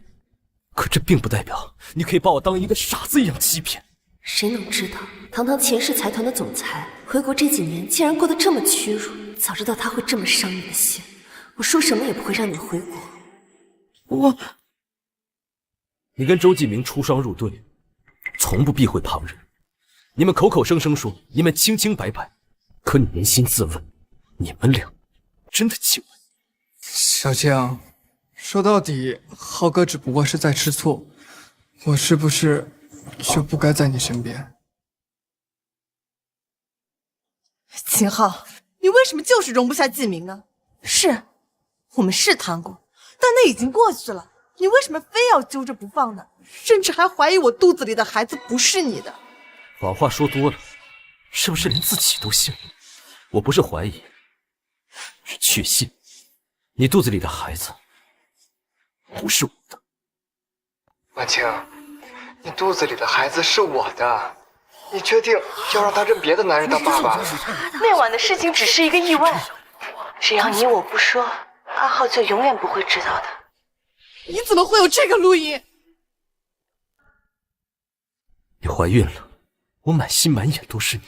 可这并不代表你可以把我当一个傻子一样欺骗。
谁能知道，堂堂秦氏财团的总裁，回国这几年竟然过得这么屈辱。早知道他会这么伤你的心，我说什么也不会让你回国。
你跟周继明出双入对，从不避讳旁人。你们口口声声说你们清清白白，可你扪心自问，你们俩真的亲吗？
小青，说到底，浩哥只不过是在吃醋，我是不是就不该在你身边？
秦昊，你为什么就是容不下季明呢？是，我们是谈过，但那已经过去了，你为什么非要揪着不放呢？甚至还怀疑我肚子里的孩子不是你的。
谎话说多了，是不是连自己都信了？我不是怀疑，是确信，你肚子里的孩子不是我的。
婉清，你肚子里的孩子是我的，你确定要让他认别的男人当爸爸？
那晚的事情只是一个意外，只要你我不说，阿浩就永远不会知道的。
你怎么会有这个录音？
你怀孕了，我满心满眼都是你。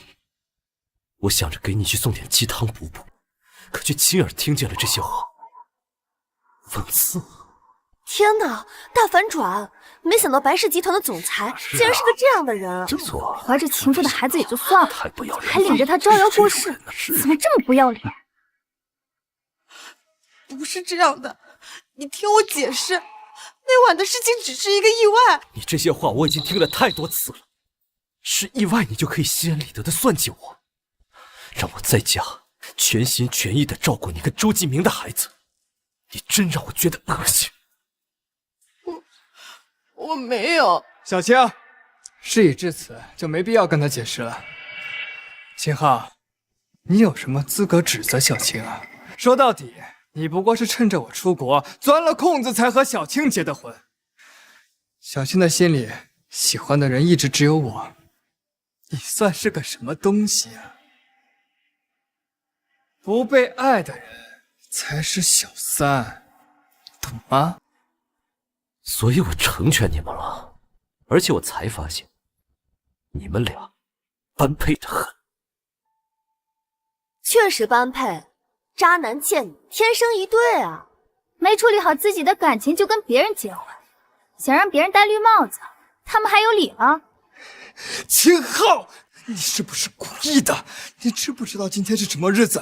我想着给你去送点鸡汤补补，可却亲耳听见了这些话，讽刺。
天哪，大反转！没想到白氏集团的总裁竟然是个这样的人。
没错，
怀着情妇的孩子也就算了，
太不要脸，
还领着他招摇过市，怎么这么不要脸？
不是这样的，你听我解释，那晚的事情只是一个意外。
你这些话我已经听了太多次了，是意外你就可以心安理得的算计我，让我在家全心全意的照顾你跟周继明的孩子，你真让我觉得恶心。
我没有。
小青，事已至此，就没必要跟他解释了。秦昊，你有什么资格指责小青啊？说到底，你不过是趁着我出国钻了空子才和小青结的婚。小青的心里喜欢的人一直只有我，你算是个什么东西啊？不被爱的人才是小三，懂吗？
所以我成全你们了，而且我才发现，你们俩般配的很。
确实般配，渣男贱女天生一对啊！
没处理好自己的感情就跟别人结婚，想让别人戴绿帽子，他们还有理了？
秦昊，你是不是故意的？你知不知道今天是什么日子？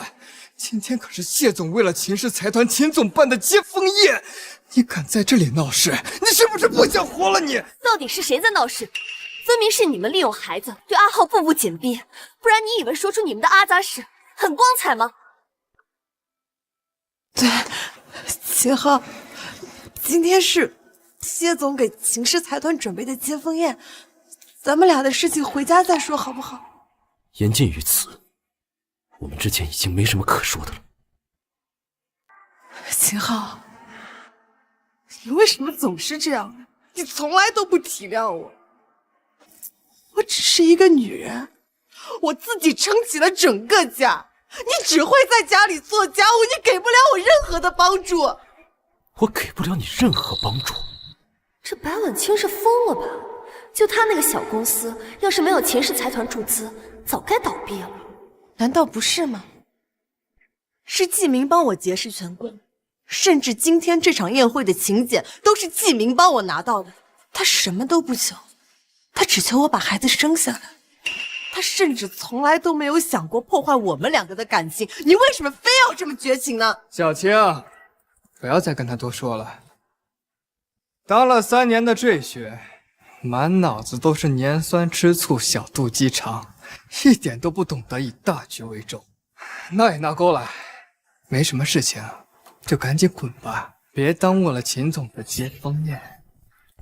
今天可是谢总为了秦氏财团秦总办的接风宴，你敢在这里闹事，你是不是不想活了你？
到底是谁在闹事？分明是你们利用孩子对阿浩步步紧逼，不然你以为说出你们的阿杂事很光彩吗？
对，秦昊，今天是谢总给秦氏财团准备的接风宴，咱们俩的事情回家再说好不好？
言尽于此，我们之间已经没什么可说的了。
秦昊，你为什么总是这样？你从来都不体谅我。我只是一个女人，我自己撑起了整个家，你只会在家里做家务，你给不了我任何的帮助。
我给不了你任何帮助。
这白婉清是疯了吧？就她那个小公司，要是没有秦氏财团注资，早该倒闭了。
难道不是吗？是季明帮我结识权贵，甚至今天这场宴会的请柬都是季明帮我拿到的。他什么都不求，他只求我把孩子生下来。他甚至从来都没有想过破坏我们两个的感情。你为什么非要这么绝情呢？
小青，不要再跟他多说了。当了3年的赘婿，满脑子都是年酸吃醋、小肚鸡肠，一点都不懂得以大局为重。闹也闹够了，没什么事情就赶紧滚吧，别耽误了秦总的接风宴。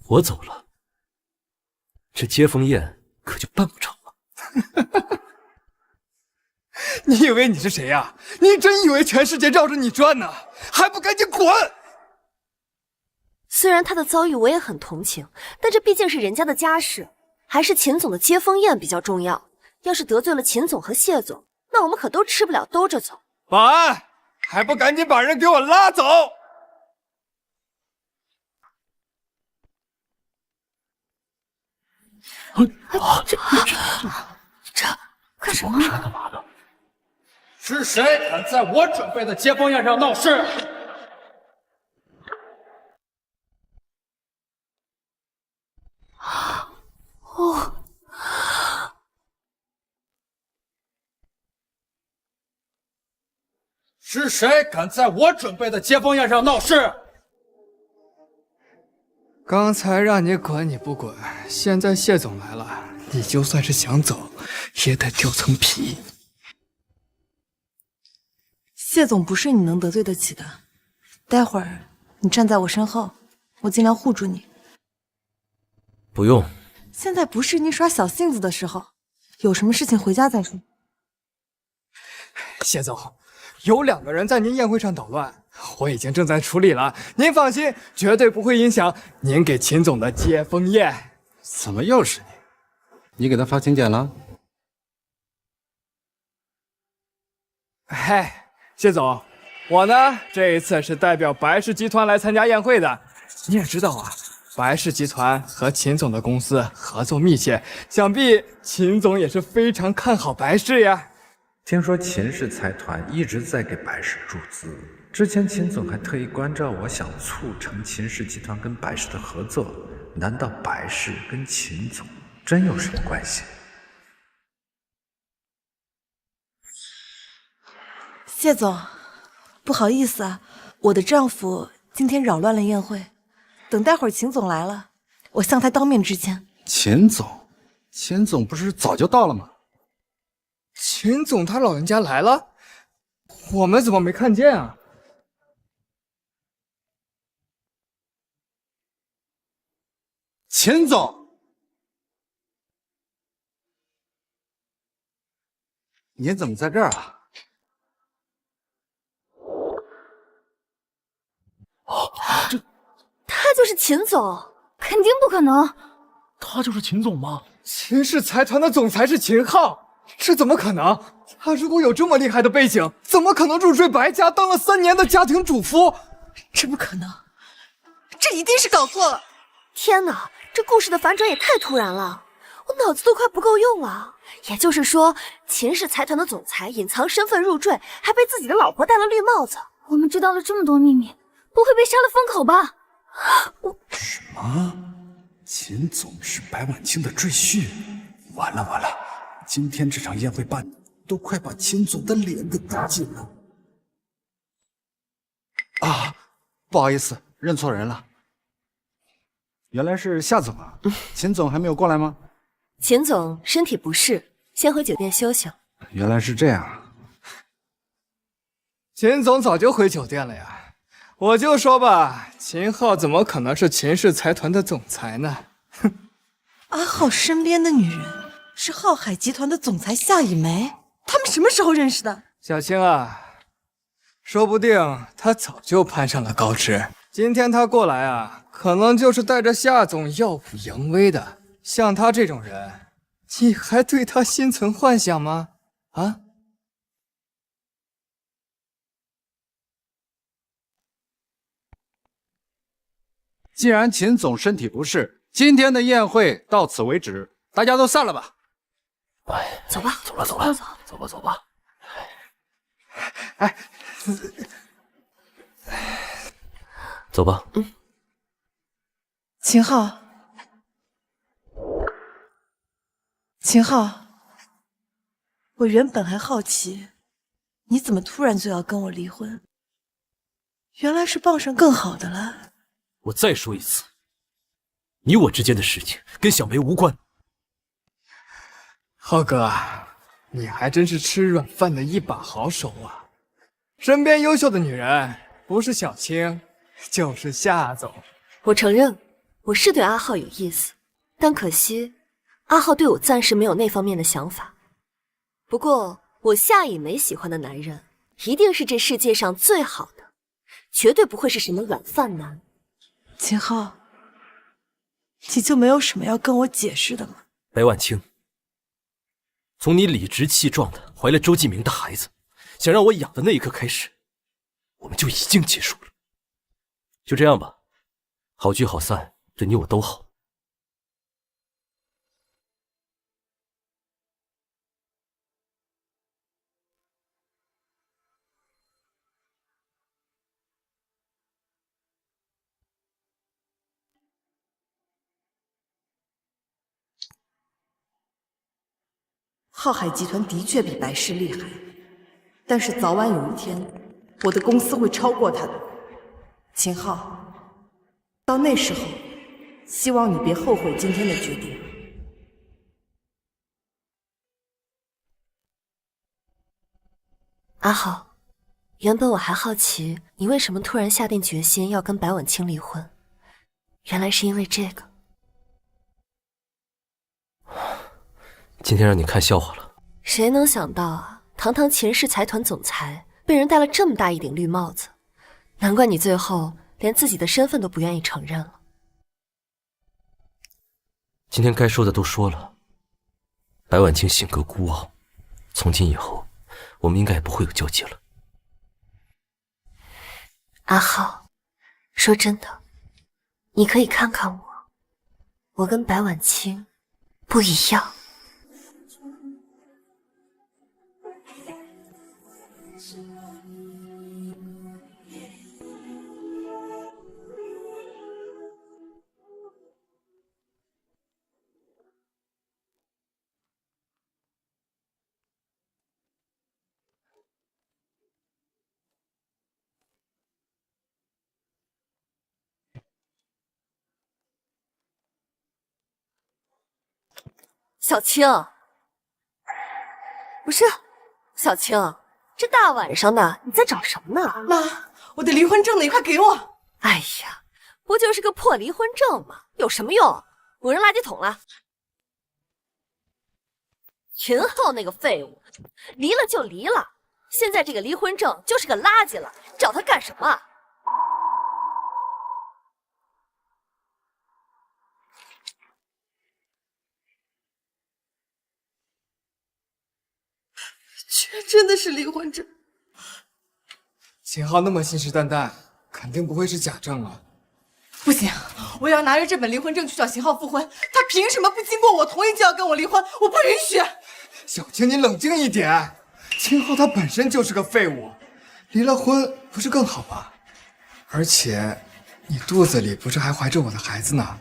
我走了，这接风宴可就办不成了。
你以为你是谁呀？你真以为全世界绕着你转呢？还不赶紧滚！
虽然他的遭遇我也很同情，但这毕竟是人家的家事，还是秦总的接风宴比较重要。要是得罪了秦总和谢总，那我们可都吃不了兜着走。
保安，还不赶紧把人给我拉走！
这干什么？
干嘛呢？
是谁敢在我准备的接风宴上闹事？
是谁敢在我准备的接风宴上闹事？
刚才让你滚你不滚，现在谢总来了，你就算是想走，也得掉层皮。
谢总不是你能得罪得起的，待会儿你站在我身后，我尽量护住你。
不用，
现在不是你耍小性子的时候，有什么事情回家再说。
谢总，有2个人在您宴会上捣乱，我已经正在处理了，您放心，绝对不会影响您给秦总的接风宴。
怎么又是你？你给他发请柬了？
嗨，谢总，我呢这一次是代表白氏集团来参加宴会的。你也知道啊，白氏集团和秦总的公司合作密切，想必秦总也是非常看好白氏呀。
听说秦氏财团一直在给白氏注资，之前秦总还特意关照我，想促成秦氏集团跟白氏的合作。难道白氏跟秦总真有什么关系？
谢总，不好意思啊，我的丈夫今天扰乱了宴会，等待会儿秦总来了，我向他当面致歉。
秦总不是早就到了吗？
秦总他老人家来了，我们怎么没看见啊？
秦总，你怎么在这儿啊？
他就是秦总，肯定不可能。
他就是秦总吗？
秦氏财团的总裁是秦昊，这怎么可能？他如果有这么厉害的背景，怎么可能入赘白家当了3年的家庭主妇？
这不可能，这一定是搞错了。
天哪，这故事的反转也太突然了，我脑子都快不够用了。也就是说，秦氏财团的总裁隐藏身份入赘，还被自己的老婆戴了绿帽子。
我们知道了这么多秘密，不会被杀了封口吧？
什么？秦总是白婉清的赘婿？完了完了！今天这场宴会办都快把秦总的脸给打尽了。啊，不好意思，认错人了。原来是夏总啊，秦总还没有过来吗？
秦总身体不适，先回酒店休息。
原来是这样。
秦总早就回酒店了呀。我就说吧，秦昊怎么可能是秦氏财团的总裁呢？哼！
阿浩身边的女人是浩海集团的总裁夏以梅，他们什么时候认识的？
小青啊，说不定他早就攀上了高枝。今天他过来啊，可能就是带着夏总耀武扬威的。像他这种人，你还对他心存幻想吗？啊？
既然秦总身体不适，今天的宴会到此为止，大家都散了吧。
哎，
走吧，
走吧，走吧，走吧，走吧。
哎，
走吧。
秦昊，秦昊，我原本还好奇，你怎么突然就要跟我离婚？原来是傍上更好的了。
我再说一次，你我之间的事情跟小梅无关。
浩哥，你还真是吃软饭的一把好手啊！身边优秀的女人，不是小青，就是夏总。
我承认，我是对阿浩有意思，但可惜阿浩对我暂时没有那方面的想法。不过，我夏以梅喜欢的男人，一定是这世界上最好的，绝对不会是什么软饭男。
秦昊，你就没有什么要跟我解释的吗？
白婉清，从你理直气壮的怀了周继明的孩子，想让我养的那一刻开始，我们就已经结束了。就这样吧，好聚好散，对你我都好。
浩海集团的确比白氏厉害，但是早晚有一天，
我的公司会超过他的。秦昊，到那时候，希望你别后悔今天的决定。
阿浩，原本我还好奇你为什么突然下定决心要跟白婉清离婚，原来是因为这个。
今天让你看笑话了。
谁能想到啊，堂堂秦氏财团总裁被人戴了这么大一顶绿帽子，难怪你最后连自己的身份都不愿意承认了。
今天该说的都说了。白婉清性格孤傲，从今以后我们应该也不会有交集了。
阿浩，说真的，你可以看看我，我跟白婉清不一样。小青，不是，小青，这大晚上的你在找什么呢？
妈，我的离婚证呢？你快给我！
哎呀，不就是个破离婚证吗？有什么用？我扔垃圾桶了。秦昊那个废物，离了就离了，现在这个离婚证就是个垃圾了，找他干什么？
居然真的是离婚证！
秦昊那么信誓旦旦，肯定不会是假证啊！
不行，我要拿着这本离婚证去找秦昊复婚。他凭什么不经过我同意就要跟我离婚？我不允许！
小青，你冷静一点。秦昊他本身就是个废物，离了婚不是更好吗？而且，你肚子里不是还怀着我的孩子呢？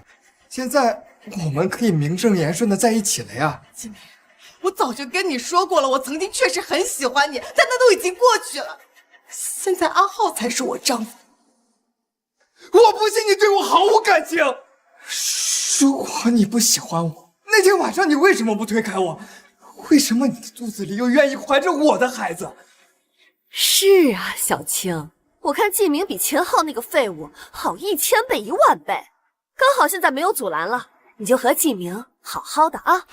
现在我们可以名正言顺的在一起了呀！
金明，我早就跟你说过了，我曾经确实很喜欢你，但那都已经过去了。现在阿浩才是我丈夫。
我不信你对我毫无感情。如果你不喜欢我，那天晚上你为什么不推开我？为什么你的肚子里又愿意怀着我的孩子？
是啊，小青，我看季明比秦昊那个废物好1000倍10000倍，刚好现在没有阻拦了，你就和季明好好的啊。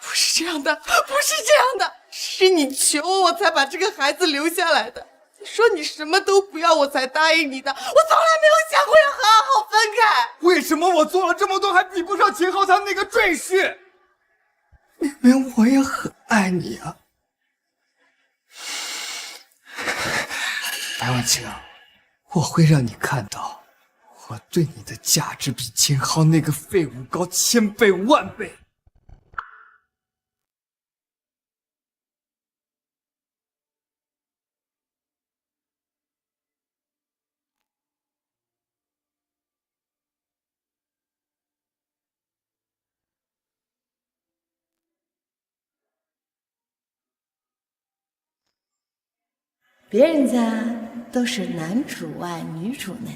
不是这样的，不是这样的，是你求我才把这个孩子留下来的。你说你什么都不要，我才答应你的。我从来没有想过要和阿浩分开。
为什么我做了这么多还比不上秦昊他那个赘婿？明明我也很爱你啊，白婉清，我会让你看到，我对你的价值比秦昊那个废物高1000倍10000倍。
别人家都是男主外女主内，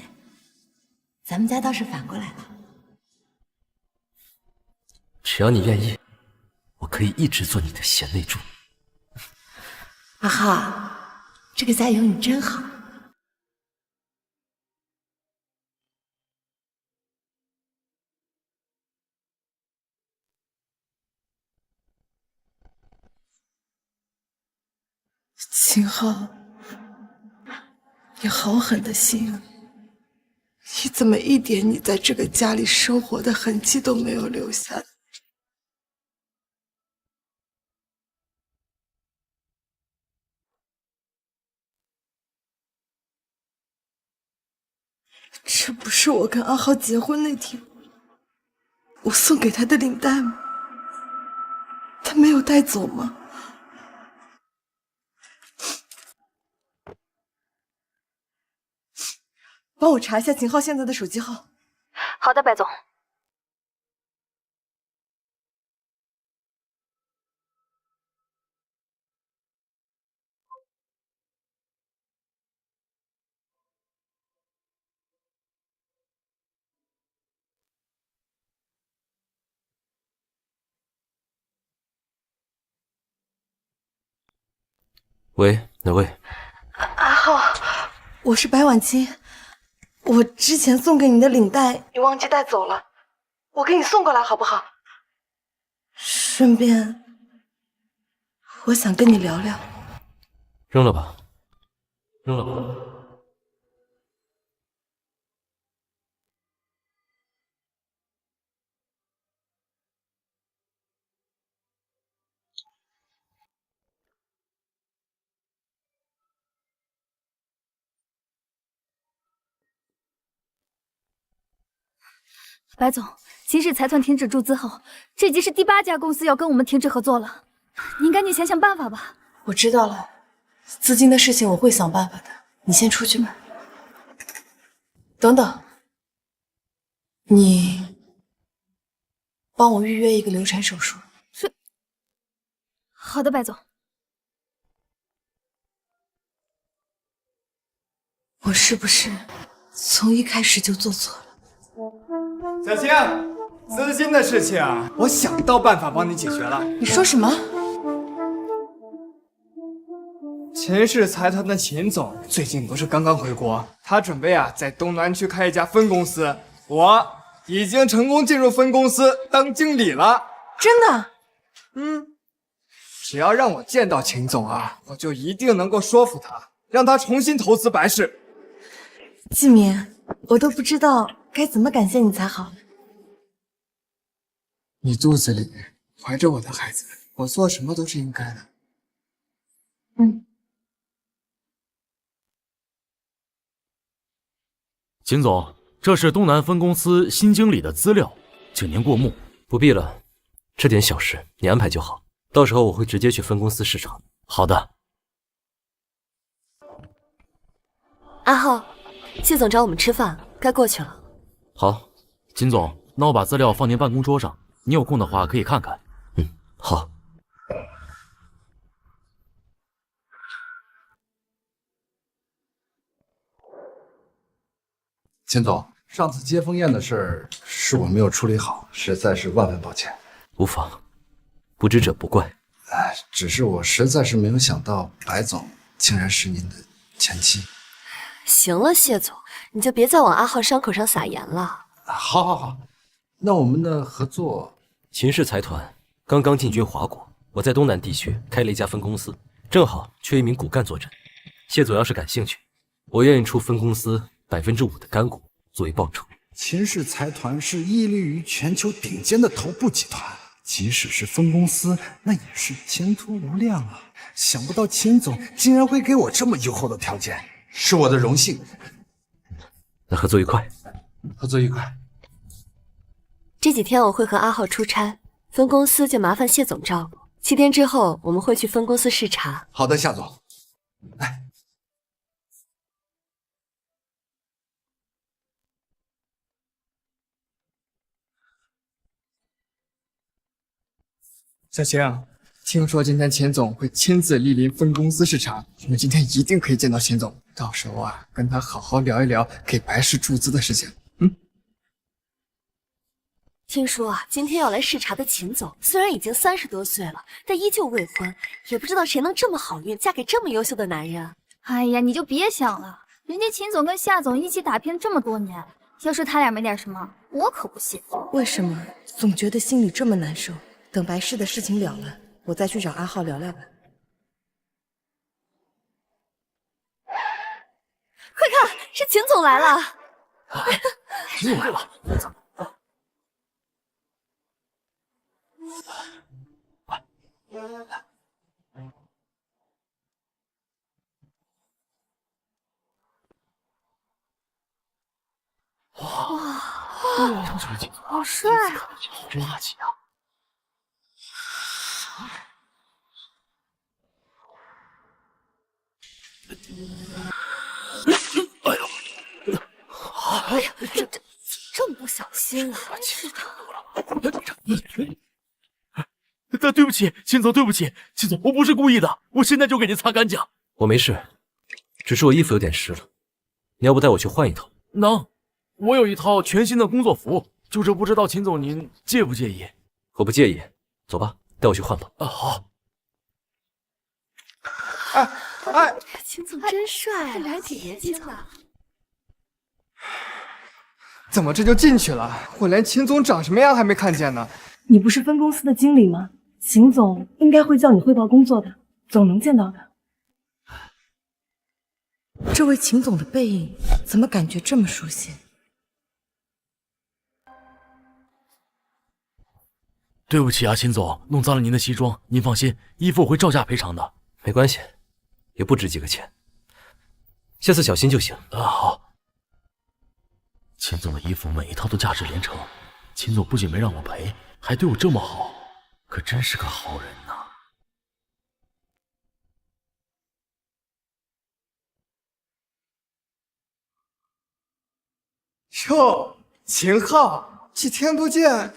咱们家倒是反过来了。
只要你愿意，我可以一直做你的贤内助。
阿浩，这个家有你真好。
秦昊，你好狠的心啊！你怎么一点你在这个家里生活的痕迹都没有留下？这不是我跟阿浩结婚那天我送给他的领带吗？他没有带走吗？帮我查一下秦昊现在的手机号。
好的，白总。
喂，哪位？
阿浩，我是白婉清。我之前送给你的领带，你忘记带走了，我给你送过来好不好？顺便，我想跟你聊聊。
扔了吧，扔了吧。
白总，秦氏财团停止注资后，这已经是第8家公司要跟我们停止合作了。您赶紧想想办法吧。
我知道了，资金的事情我会想办法的。你先出去吧。等等，你帮我预约一个流产手术。
是。好的，白总。
我是不是从一开始就做错了？
小青，资金的事情我想到办法帮你解决了。
你说什么？
秦氏财团的秦总最近不是刚刚回国，他准备在东南区开一家分公司，我已经成功进入分公司当经理了。
真的？
只要让我见到秦总我就一定能够说服他，让他重新投资白氏。
季明，我都不知道该怎么感谢你才好。
你肚子里怀着我的孩子，我做什么都是应该的。
秦总，这是东南分公司新经理的资料，请您过目。不必了，这点小事你安排就好，到时候我会直接去分公司视察。好的。
阿浩，谢总找我们吃饭，该过去了。
好，秦总，那我把资料放您办公桌上，你有空的话可以看看。好。
秦总，上次接风宴的事儿是我没有处理好，实在是万分抱歉。
无妨，不知者不怪。
只是我实在是没有想到白总竟然是您的前妻。
行了，谢总，你就别再往阿浩伤口上撒盐了。
好，那我们的合作，
秦氏财团刚刚进军华国，我在东南地区开了一家分公司，正好缺一名骨干坐镇。谢总要是感兴趣，我愿意出分公司5%的干股作为报酬。
秦氏财团是屹立于全球顶尖的头部集团，即使是分公司，那也是前途无量啊！想不到秦总竟然会给我这么优厚的条件，是我的荣幸。
那合作愉快。
合作愉快。
这几天我会和阿浩出差，分公司就麻烦谢总照顾。7天之后我们会去分公司视察。
好的，夏总。来。
小晴，听说今天秦总会亲自莅临分公司视察，我们今天一定可以见到秦总，到时候跟他好好聊一聊给白氏注资的事情。
听说今天要来视察的秦总，虽然已经30多岁了，但依旧未婚，也不知道谁能这么好运，嫁给这么优秀的男人。
哎呀，你就别想了，人家秦总跟夏总一起打拼这么多年，要是他俩没点什么，我可不信。
为什么总觉得心里这么难受？等白氏的事情了了，我再去找阿浩聊聊吧。
快看，是秦总来了！
又来了。
哇，好帅！
好霸气啊！
哎呀，这么不小心啊！是的。
对不起，秦总，对不起，秦总，我不是故意的，我现在就给您擦干净。我没事，只是我衣服有点湿了，你要不带我去换一套？能，我有一套全新的工作服，就是不知道秦总您介不介意？我不介意，走吧，带我去换吧。好。
哎，
秦总真帅啊，看着还挺年轻的。
怎么这就进去了？我连秦总长什么样还没看见呢。
你不是分公司的经理吗？秦总应该会叫你汇报工作的，总能见到的。这位秦总的背影怎么感觉这么熟悉？
对不起啊，秦总，弄脏了您的西装。您放心，衣服我会照价赔偿的。
没关系，也不值几个钱，下次小心就行。
啊，好。秦总的衣服每一套都价值连城，秦总不仅没让我赔，还对我这么好，可真是个好人呐。
哟，秦昊，几天不见，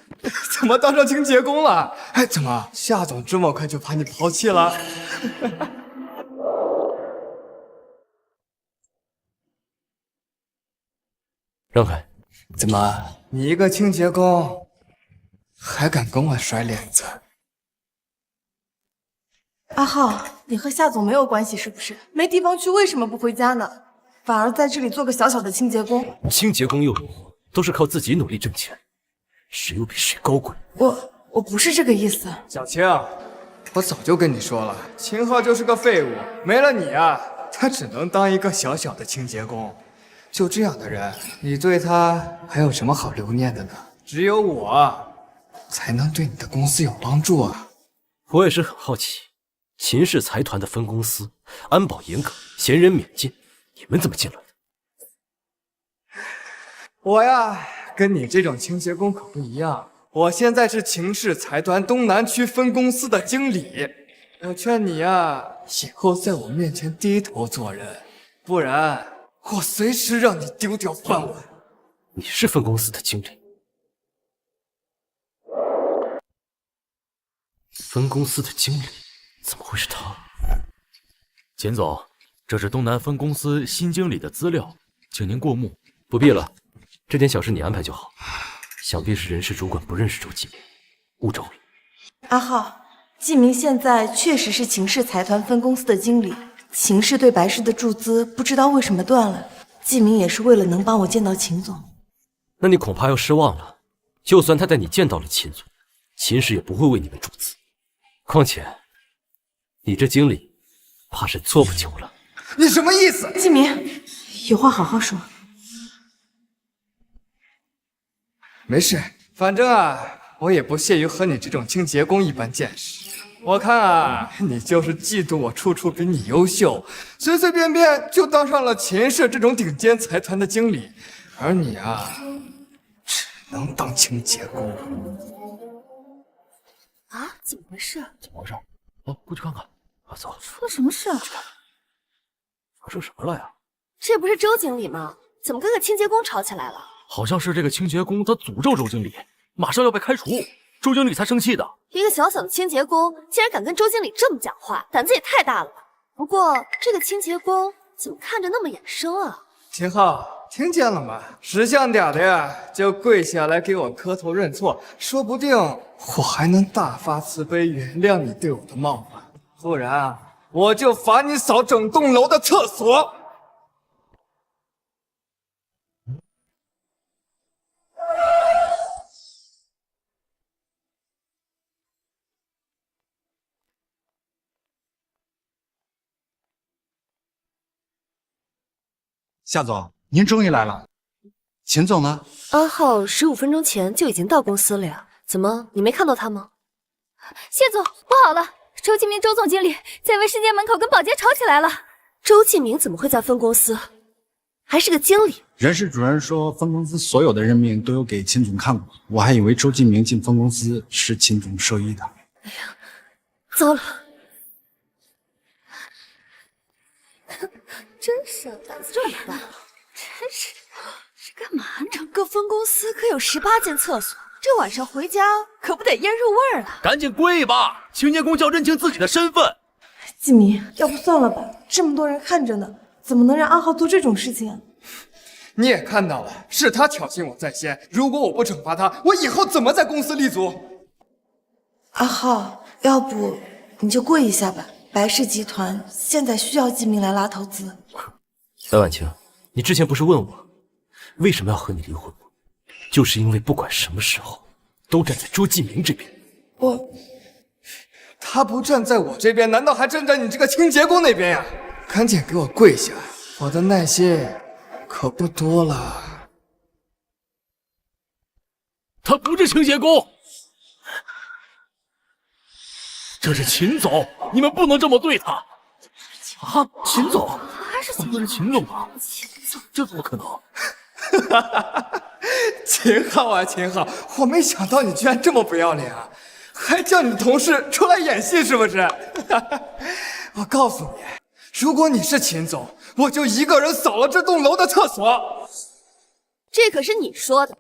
怎么当上清洁工了？哎，怎么夏总这么快就把你抛弃了？
让开！
怎么，你一个清洁工，还敢跟我甩脸子？
阿浩，你和夏总没有关系是不是？没地方去，为什么不回家呢？反而在这里做个小小的清洁工？
清洁工又如何？都是靠自己努力挣钱，谁又比谁高贵？
我不是这个意思。
小青，我早就跟你说了，秦昊就是个废物，没了你啊，他只能当一个小小的清洁工。就这样的人，你对他还有什么好留念的呢？只有我才能对你的公司有帮助啊！
我也是很好奇，秦氏财团的分公司安保严格，闲人免进，你们怎么进来的？
我呀，跟你这种清洁工可不一样，我现在是秦氏财团东南区分公司的经理。我劝你呀，以后在我面前低头做人，不然我随时让你丢掉饭碗。
你是分公司的经理？分公司的经理怎么会是他？
秦总，这是东南分公司新经理的资料，请您过目。
不必了，这点小事你安排就好。想必是人事主管不认识周继明，误找你。
阿浩，继明现在确实是秦氏财团分公司的经理。秦氏对白氏的注资不知道为什么断了，继明也是为了能帮我见到秦总。
那你恐怕要失望了。就算他带你见到了秦总，秦氏也不会为你们注资。况且，你这经理怕是做不久了。
你什么意思？
继明，有话好好说。
没事，反正啊，我也不屑于和你这种清洁工一般见识。我看啊，你就是嫉妒我处处比你优秀，随随便便就当上了秦氏这种顶尖财团的经理，而你啊，只能当清洁工。
啊，怎么回事？
怎么回事？哦，过去看看。啊，走。
出了什么事啊？
发生什么了呀？
这不是周经理吗？怎么跟个清洁工吵起来了？
好像是这个清洁工他诅咒周经理，马上要被开除，周经理才生气的。
一个小小的清洁工竟然敢跟周经理这么讲话，胆子也太大了吧！不过这个清洁工怎么看着那么眼生啊？
秦昊，听见了吗？识相点的呀，就跪下来给我磕头认错，说不定我还能大发慈悲原谅你对我的冒犯，不然我就罚你扫整栋楼的厕所。
夏总，您终于来了。秦总呢？
阿浩15分钟前就已经到公司了呀，怎么你没看到他吗？
谢总，不好了，周继明周总经理在卫生间门口跟保洁吵起来了。
周继明怎么会在分公司？还是个经理？
人事主任说分公司所有的任命都有给秦总看过，我还以为周继明进分公司是秦总授意的。
哎呀，糟了！真是胆子这么大，真是干嘛呢？整个分公司可有18间厕所，这晚上回家可不得烟入味儿了。
赶紧跪吧！清洁工就要认清自己的身份。
继明，要不算了吧，这么多人看着呢，怎么能让阿浩做这种事情啊？
你也看到了，是他挑衅我在先，如果我不惩罚他，我以后怎么在公司立足？
阿浩，要不你就跪一下吧，
白氏集团现在需要季明来拉投资。
白婉晴，你之前不是问我为什么要和你离婚吗？就是因为不管什么时候都站在周继明这边。
他不站在我这边，难道还站在你这个清洁工那边呀？赶紧给我跪下，我的耐心可不多了。
他不是清洁工，这是秦总，你们不能这么对他。啊，秦总，怎么会是秦总啊？这怎么可能？
秦昊啊，秦昊，我没想到你居然这么不要脸啊！还叫你的同事出来演戏是不是？我告诉你，如果你是秦总，我就一个人扫了这栋楼的厕所。
这可是你说的。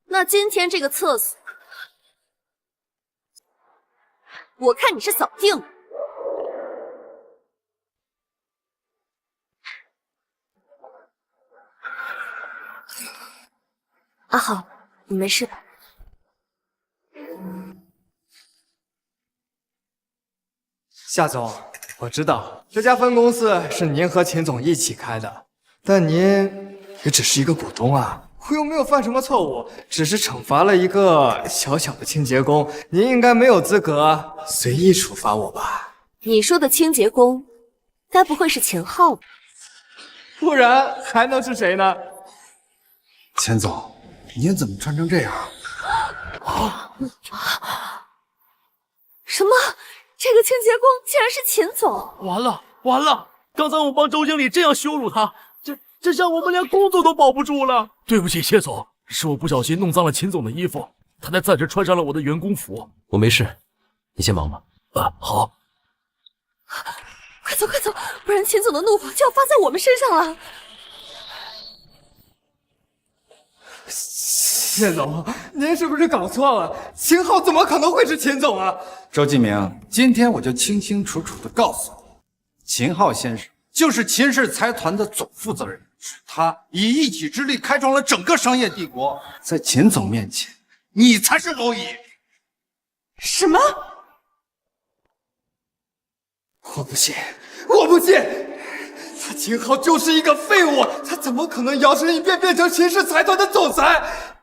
那今天这个厕所，我看你是扫定了。阿浩，你没事吧？
夏总，我知道这家分公司是您和秦总一起开的，但您也只是一个股东啊，我又没有犯什么错误，只是惩罚了一个小小的清洁工，您应该没有资格随意处罚我吧？
你说的清洁工，该不会是秦昊吧？
不然还能是谁呢？
钱总，您怎么穿成这样？
什么？这个清洁工竟然是秦总！
完了完了！刚才我帮周经理这样羞辱他，这下我们连工作都保不住了。对不起，谢总，是我不小心弄脏了秦总的衣服，他才暂时穿上了我的员工服。
我没事，你先忙吧。
好。
快走快走，不然秦总的怒火就要发在我们身上了。
谢总，您是不是搞错了？秦昊怎么可能会是秦总啊？
周继明，今天我就清清楚楚的告诉你，秦昊先生就是秦氏财团的总负责人，是他以一己之力开创了整个商业帝国，在秦总面前，你才是蝼蚁。
什么？
我不信，我不信！他秦昊就是一个废物，他怎么可能摇身一变变成秦氏财团的总裁？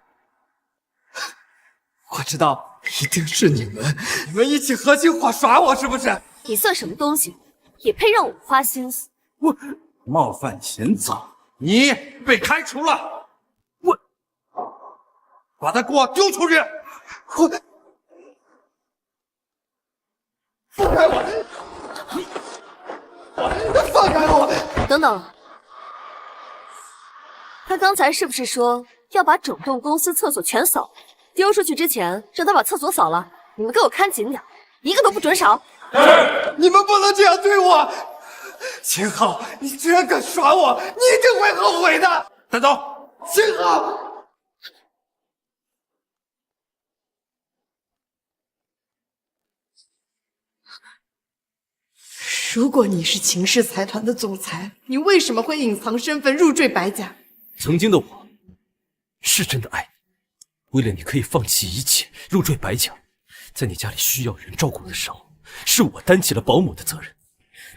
我知道，一定是你们一起合起伙耍我，是不是？
你算什么东西，也配让我花心思？
我冒犯秦总，你被开除了。我把他给我丢出去！
我放开我！放开我！
等等，他刚才是不是说要把整栋公司厕所全扫？丢出去之前，让他把厕所扫了。你们给我看紧点，一个都不准少！
你们不能这样对我！秦昊，你居然敢耍我，你一定会后悔的！
带走！
秦昊！
如果你是秦氏财团的总裁，你为什么会隐藏身份入赘白家？
曾经的我是真的爱你，为了你可以放弃一切入赘白家，在你家里需要人照顾的时候，是我担起了保姆的责任；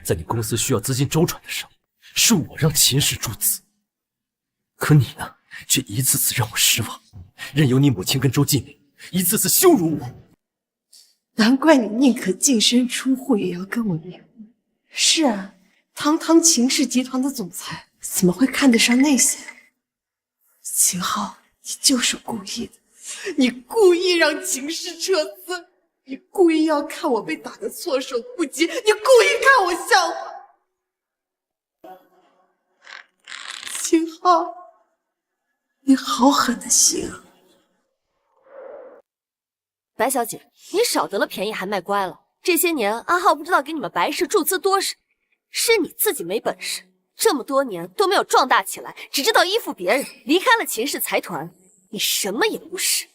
在你公司需要资金周转的时候，是我让秦氏注资。可你呢，却一次次让我失望，任由你母亲跟周继明一次次羞辱我。
难怪你宁可净身出户也要跟我离婚。是啊，堂堂秦氏集团的总裁，怎么会看得上那些？秦昊，你就是故意的，你故意让秦氏撤资，你故意要看我被打得措手不及，你故意看我笑话。秦昊，你好狠的心啊！
白小姐，你少得了便宜还卖乖了。这些年，阿浩不知道给你们白氏注资多少，是你自己没本事，这么多年都没有壮大起来，只知道依附别人，离开了秦氏财团，你什么也不是。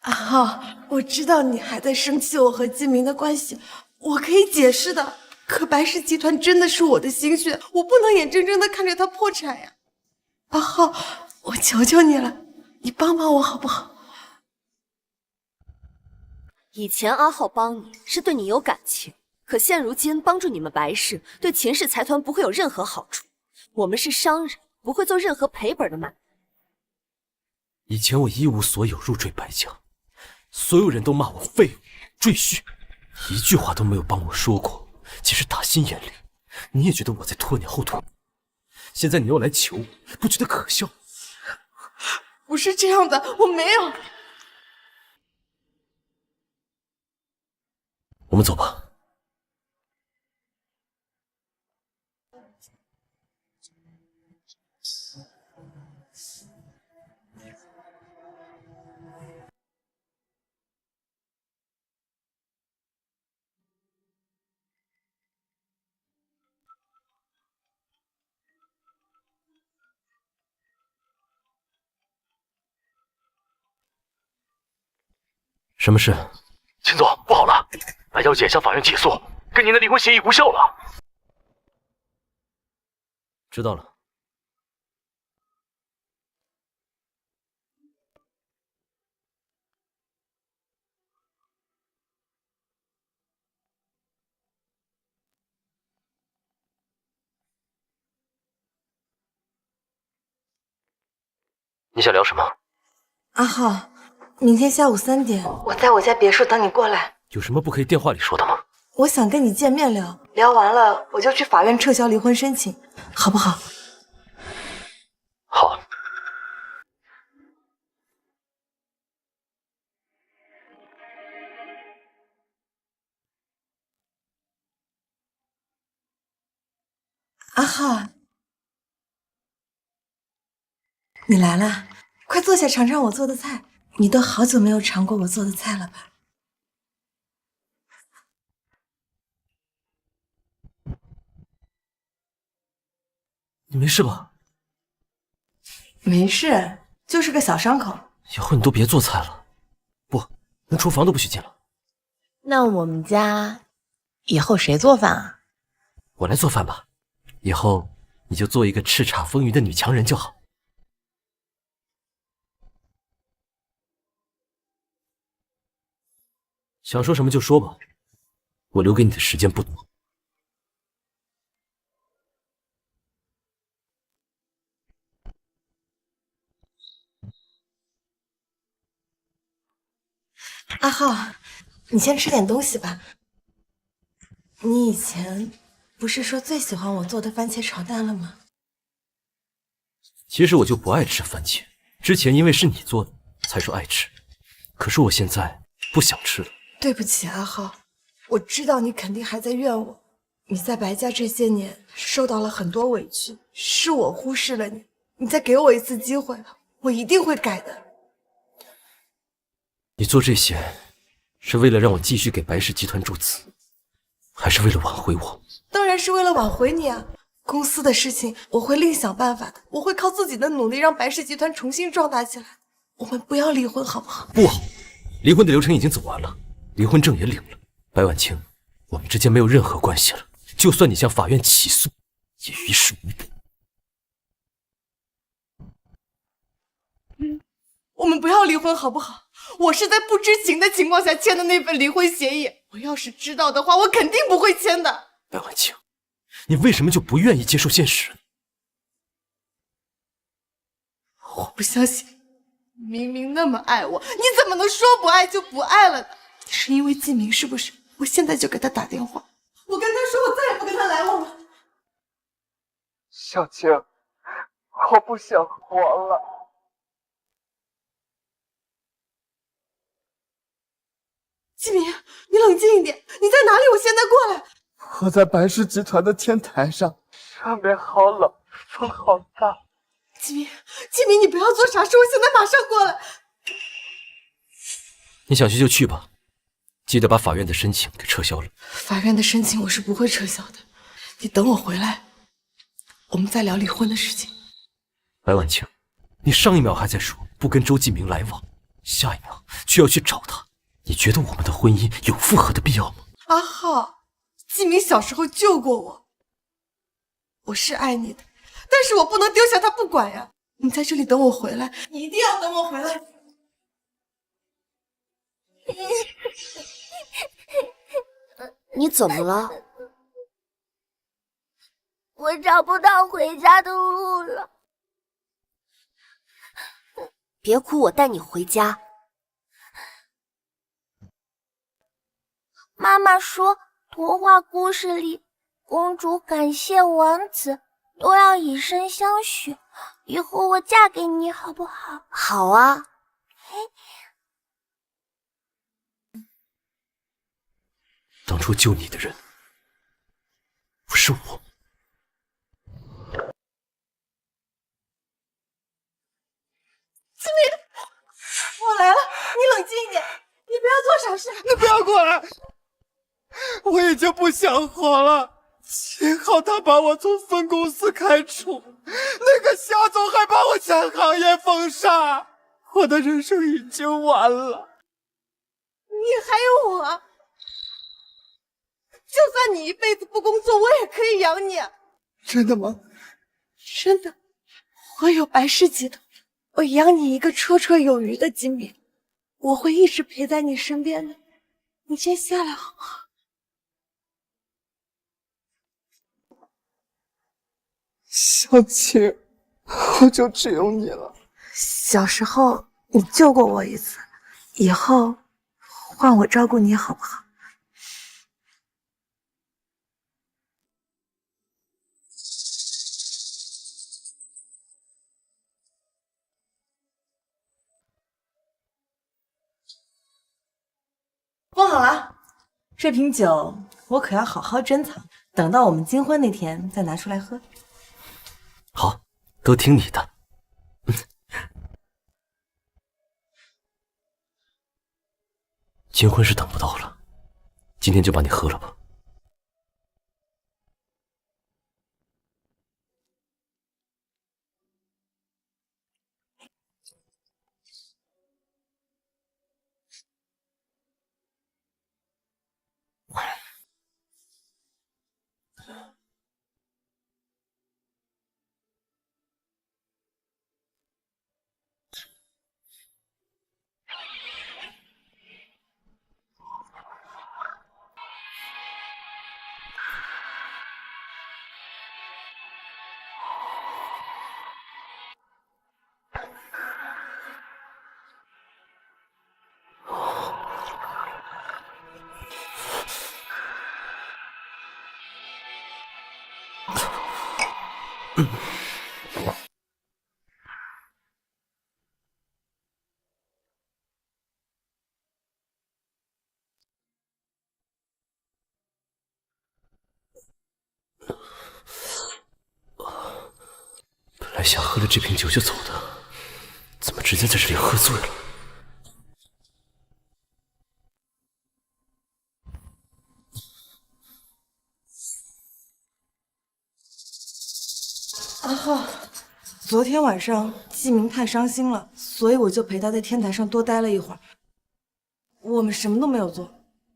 阿浩，我知道你还在生气我和季明的关系，我可以解释的。可白氏集团真的是我的心血，我不能眼睁睁的看着它破产呀。阿浩，我求求你了，你帮帮我好不好？
以前阿浩帮你是对你有感情，可现如今帮助你们白氏，对秦氏财团不会有任何好处。我们是商人，不会做任何赔本的买卖。
以前我一无所有入赘白家，所有人都骂我废物、赘婿，一句话都没有帮我说过。其实打心眼里，你也觉得我在拖你后腿。现在你又来求我，不觉得可笑？
不是这样的，我没有。
我们走吧。什么事？
秦总，不好了！白小姐向法院起诉，跟您的离婚协议无效了。
知道了。
你想聊什么？
阿浩，明天下午3点，我在我家别墅等你过来。
有什么不可以电话里说的吗？
我想跟你见面聊，聊完了我就去法院撤销离婚申请，好不好？
好。
阿浩，你来了，快坐下尝尝我做的菜。你都好久没有尝过我做的菜了吧？
你没事吧？
没事，就是个小伤口。
以后你都别做菜了，不，连厨房都不许进了。
那我们家以后谁做饭啊？
我来做饭吧，以后你就做一个叱咤风云的女强人就好。想说什么就说吧，我留给你的时间不多。
阿浩，你先吃点东西吧。你以前不是说最喜欢我做的番茄炒蛋了吗？
其实我就不爱吃番茄，之前因为是你做的才说爱吃，可是我现在不想吃了。
对不起，阿浩，我知道你肯定还在怨我。你在白家这些年受到了很多委屈，是我忽视了你。你再给我一次机会，我一定会改的。
你做这些是为了让我继续给白氏集团注资，还是为了挽回我？
当然是为了挽回你啊！公司的事情我会另想办法的，我会靠自己的努力让白氏集团重新壮大起来。我们不要离婚好不好？
不好，离婚的流程已经走完了，离婚证也领了。白婉清，我们之间没有任何关系了，就算你向法院起诉，也于事无补。
我们不要离婚好不好？我是在不知情的情况下签的那份离婚协议，我要是知道的话，我肯定不会签的。
白婉清，你为什么就不愿意接受现实呢？
我不相信，明明那么爱我，你怎么能说不爱就不爱了呢？你是因为季明是不是？我现在就给他打电话，我跟他说我再也不跟他来往了。
小青，我不想活了。
季明，你冷静一点，你在哪里？我现在过来。
我在白氏集团的天台上，上面好冷，风好大。
季明，你不要做傻事，我现在马上过来。
你想去就去吧，记得把法院的申请给撤销了。
法院的申请我是不会撤销的，你等我回来，我们再聊离婚的事情。
白婉清，你上一秒还在说不跟周继明来往，下一秒却要去找他，你觉得我们的婚姻有复合的必要吗？
阿浩，季明小时候救过我，我是爱你的，但是我不能丢下他不管呀。你在这里等我回来，你一定要等我回来。
你怎么了？
我找不到回家的路了。
别哭，我带你回家。
妈妈说，童话故事里，公主感谢王子都要以身相许。以后我嫁给你好不好？
好啊。
当初救你的人不是我。
志明，我来了，你冷静一点，你不要做傻事。
你不要过来，我已经不想活了。幸好他把我从分公司开除，那个夏总还把我全行业封杀，我的人生已经完了。
你还有我，就算你一辈子不工作，我也可以养你。
真的吗？
真的，我有白氏集团，我养你一个绰绰有余的金明，我会一直陪在你身边的。你先下来好吗？
小青，我就只有你了。
小时候你救过我一次，以后换我照顾你好不好？
封好了，这瓶酒我可要好好珍藏，等到我们金婚那天再拿出来喝。
好，都听你的。金婚是等不到了，今天就把你喝了吧。本来想喝了这瓶酒就走的，怎么直接在这里喝醉了？
阿浩，昨天晚上季明太伤心了，所以我就陪他在天台上多待了一会儿。我们什么都没有做。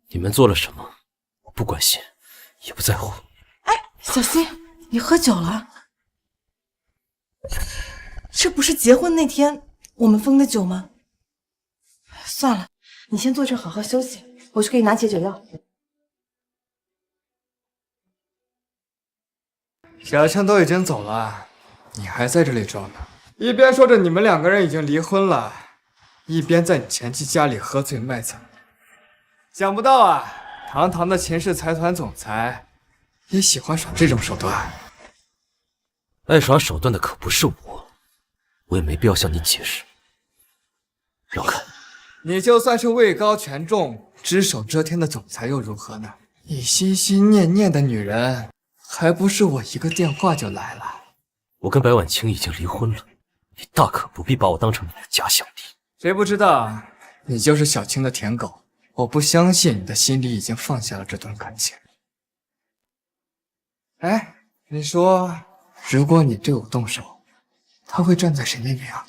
你们做了什么？我不关心，也不在乎。
哎，小新，你喝酒了？这不是结婚那天我们封的酒吗？算了，你先坐这好好休息，我去给你拿解酒药。
小青都已经走了，你还在这里装呢？一边说着你们两个人已经离婚了，一边在你前妻家里喝醉卖惨。想不到啊，堂堂的秦氏财团总裁也喜欢耍这种手段。
爱耍手段的可不是我，我也没必要向你解释。让开！
你就算是位高权重、只手遮天的总裁又如何呢？你心心念念的女人，还不是我一个电话就来了？
我跟白婉清已经离婚了，你大可不必把我当成你的假想敌。
谁不知道你就是小青的舔狗？我不相信你的心里已经放下了这段感情。哎，你说，如果你对我动手，他会站在谁那边啊？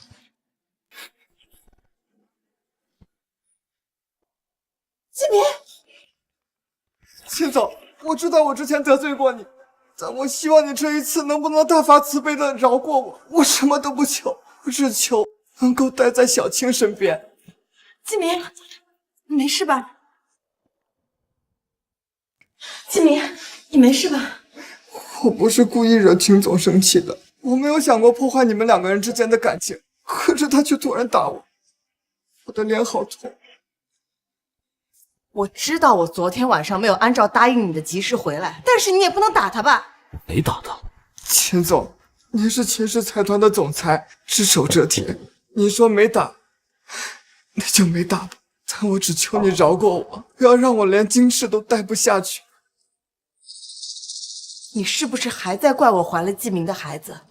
季明，
秦总，我知道我之前得罪过你，但我希望你这一次能不能大发慈悲的饶过我，我什么都不求，我只求能够待在小青身边。
季明，你没事吧？季明，你没事吧？
我不是故意惹秦总生气的，我没有想过破坏你们两个人之间的感情，可是他却突然打我，我的脸好痛。
我知道我昨天晚上没有按照答应你的及时回来，但是你也不能打他吧？
没打他。
秦总，您是秦氏财团的总裁，只手遮天。你说没打，那就没打吧。但我只求你饶过我，不要让我连京市都待不下去。
你是不是还在怪我怀了季明的孩子？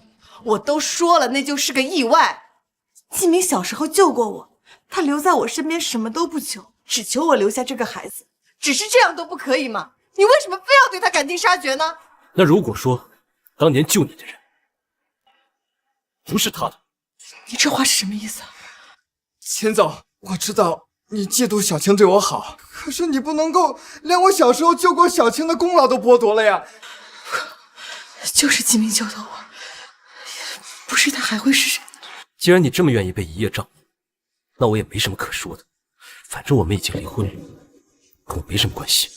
我都说了，那就是个意外。季明小时候救过我，他留在我身边什么都不求，只求我留下这个孩子。只是这样都不可以吗？你为什么非要对他赶尽杀绝呢？
那如果说当年救你的人不是他的，
你这话是什么意思啊？
秦总，我知道你嫉妒小青对我好，可是你不能够连我小时候救过小青的功劳都剥夺了呀。
就是季明救的我，不是他还会是谁？
既然你这么愿意被一叶障目，那我也没什么可说的。反正我们已经离婚了，跟我没什么关系。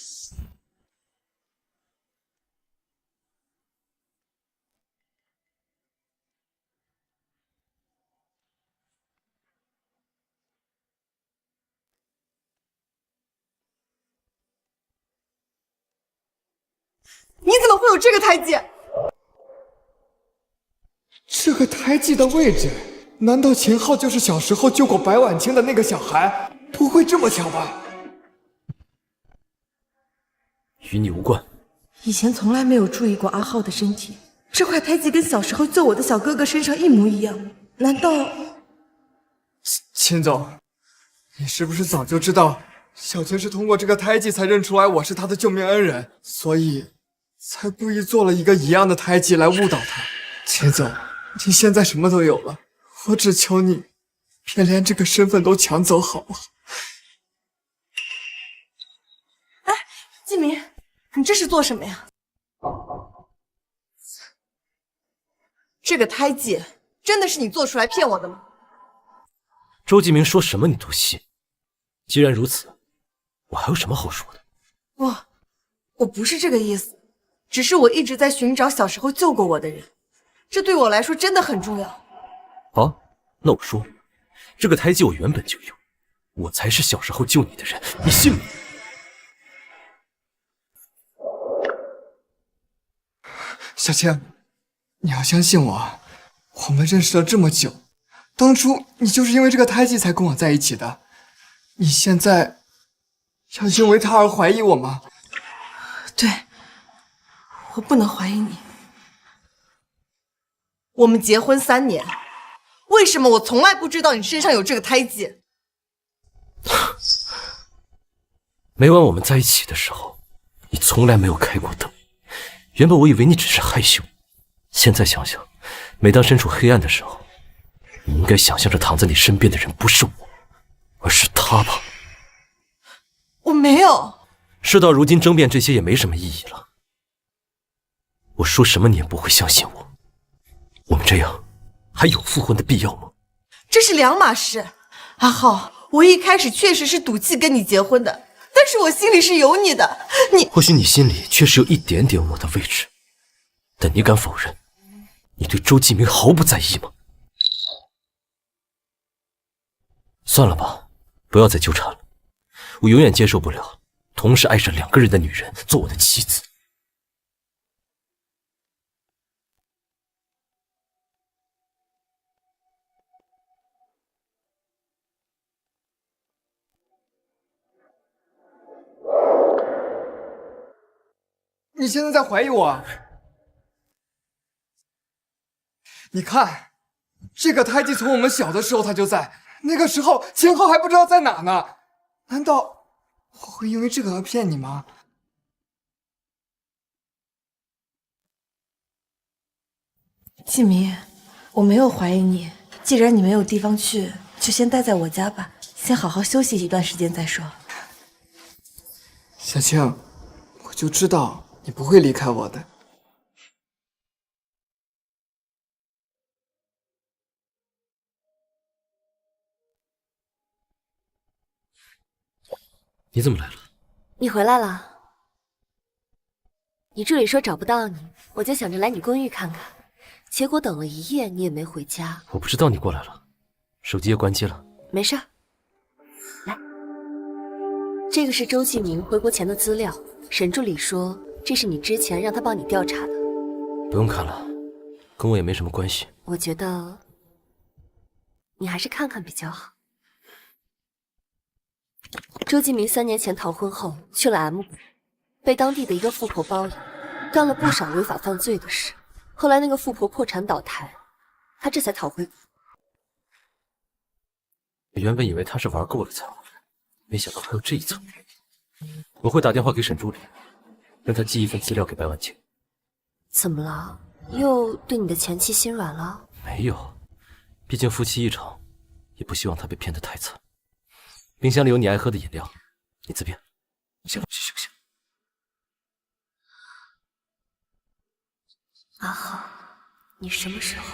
你怎么会有这个胎记？
这个胎记的位置，难道秦昊就是小时候救过白婉清的那个小孩？不会这么巧吧？
与你无关。
以前从来没有注意过阿浩的身体，这块胎记跟小时候救我的小哥哥身上一模一样，难道……
秦总，你是不是早就知道小青是通过这个胎记才认出来我是他的救命恩人，所以才故意做了一个一样的胎记来误导他？秦总，你现在什么都有了，我只求你别连这个身份都抢走好不好？
哎，季明，你这是做什么呀？
这个胎记真的是你做出来骗我的吗？
周继明说什么你都信。既然如此，我还有什么好说的？
我不是这个意思，只是我一直在寻找小时候救过我的人，这对我来说真的很重要。
好，那我说，这个胎记我原本就有，我才是小时候救你的人，你信吗？
小青，你要相信我，我们认识了这么久，当初你就是因为这个胎记才跟我在一起的，你现在要因为他而怀疑我吗？
对，我不能怀疑你。
我们结婚3年，为什么我从来不知道你身上有这个胎记？
每晚我们在一起的时候，你从来没有开过灯。原本我以为你只是害羞，现在想想，每当身处黑暗的时候，你应该想象着躺在你身边的人不是我，而是他吧。
我没有。
事到如今，争辩这些也没什么意义了。我说什么你也不会相信我。我们这样还有复婚的必要吗？
这是两码事。阿浩，我一开始确实是赌气跟你结婚的，但是我心里是有你的。
或许你心里确实有一点点我的位置，但你敢否认你对周继明毫不在意吗？算了吧，不要再纠缠了。我永远接受不了同时爱上2个人的女人做我的妻子。
你现在在怀疑我？你看，这个胎记从我们小的时候他就在，那个时候秦昊还不知道在哪呢。难道我会因为这个而骗你吗？
季明，我没有怀疑你。既然你没有地方去，就先待在我家吧，先好好休息一段时间再说。
小青，我就知道你不会离开我的。
你怎么来了？
你回来了。你助理说找不到你，我就想着来你公寓看看，结果等了一夜你也没回家。
我不知道你过来了，手机也关机了。
没事儿，来，这个是周继明回国前的资料，沈助理说这是你之前让他帮你调查的。
不用看了，跟我也没什么关系。
我觉得你还是看看比较好。周继明3年前逃婚后去了 M 国，被当地的一个富婆包养，干了不少违法犯罪的事。后来那个富婆破产倒台，他这才逃回国。
我原本以为他是玩够了才回来，没想到还有这一层。我会打电话给沈助理，让他寄一份资料给白婉清。
怎么了？又对你的前妻心软了？
没有，毕竟夫妻一场，也不希望他被骗得太惨。冰箱里有你爱喝的饮料，你自便。行，行。
阿浩，你什么时候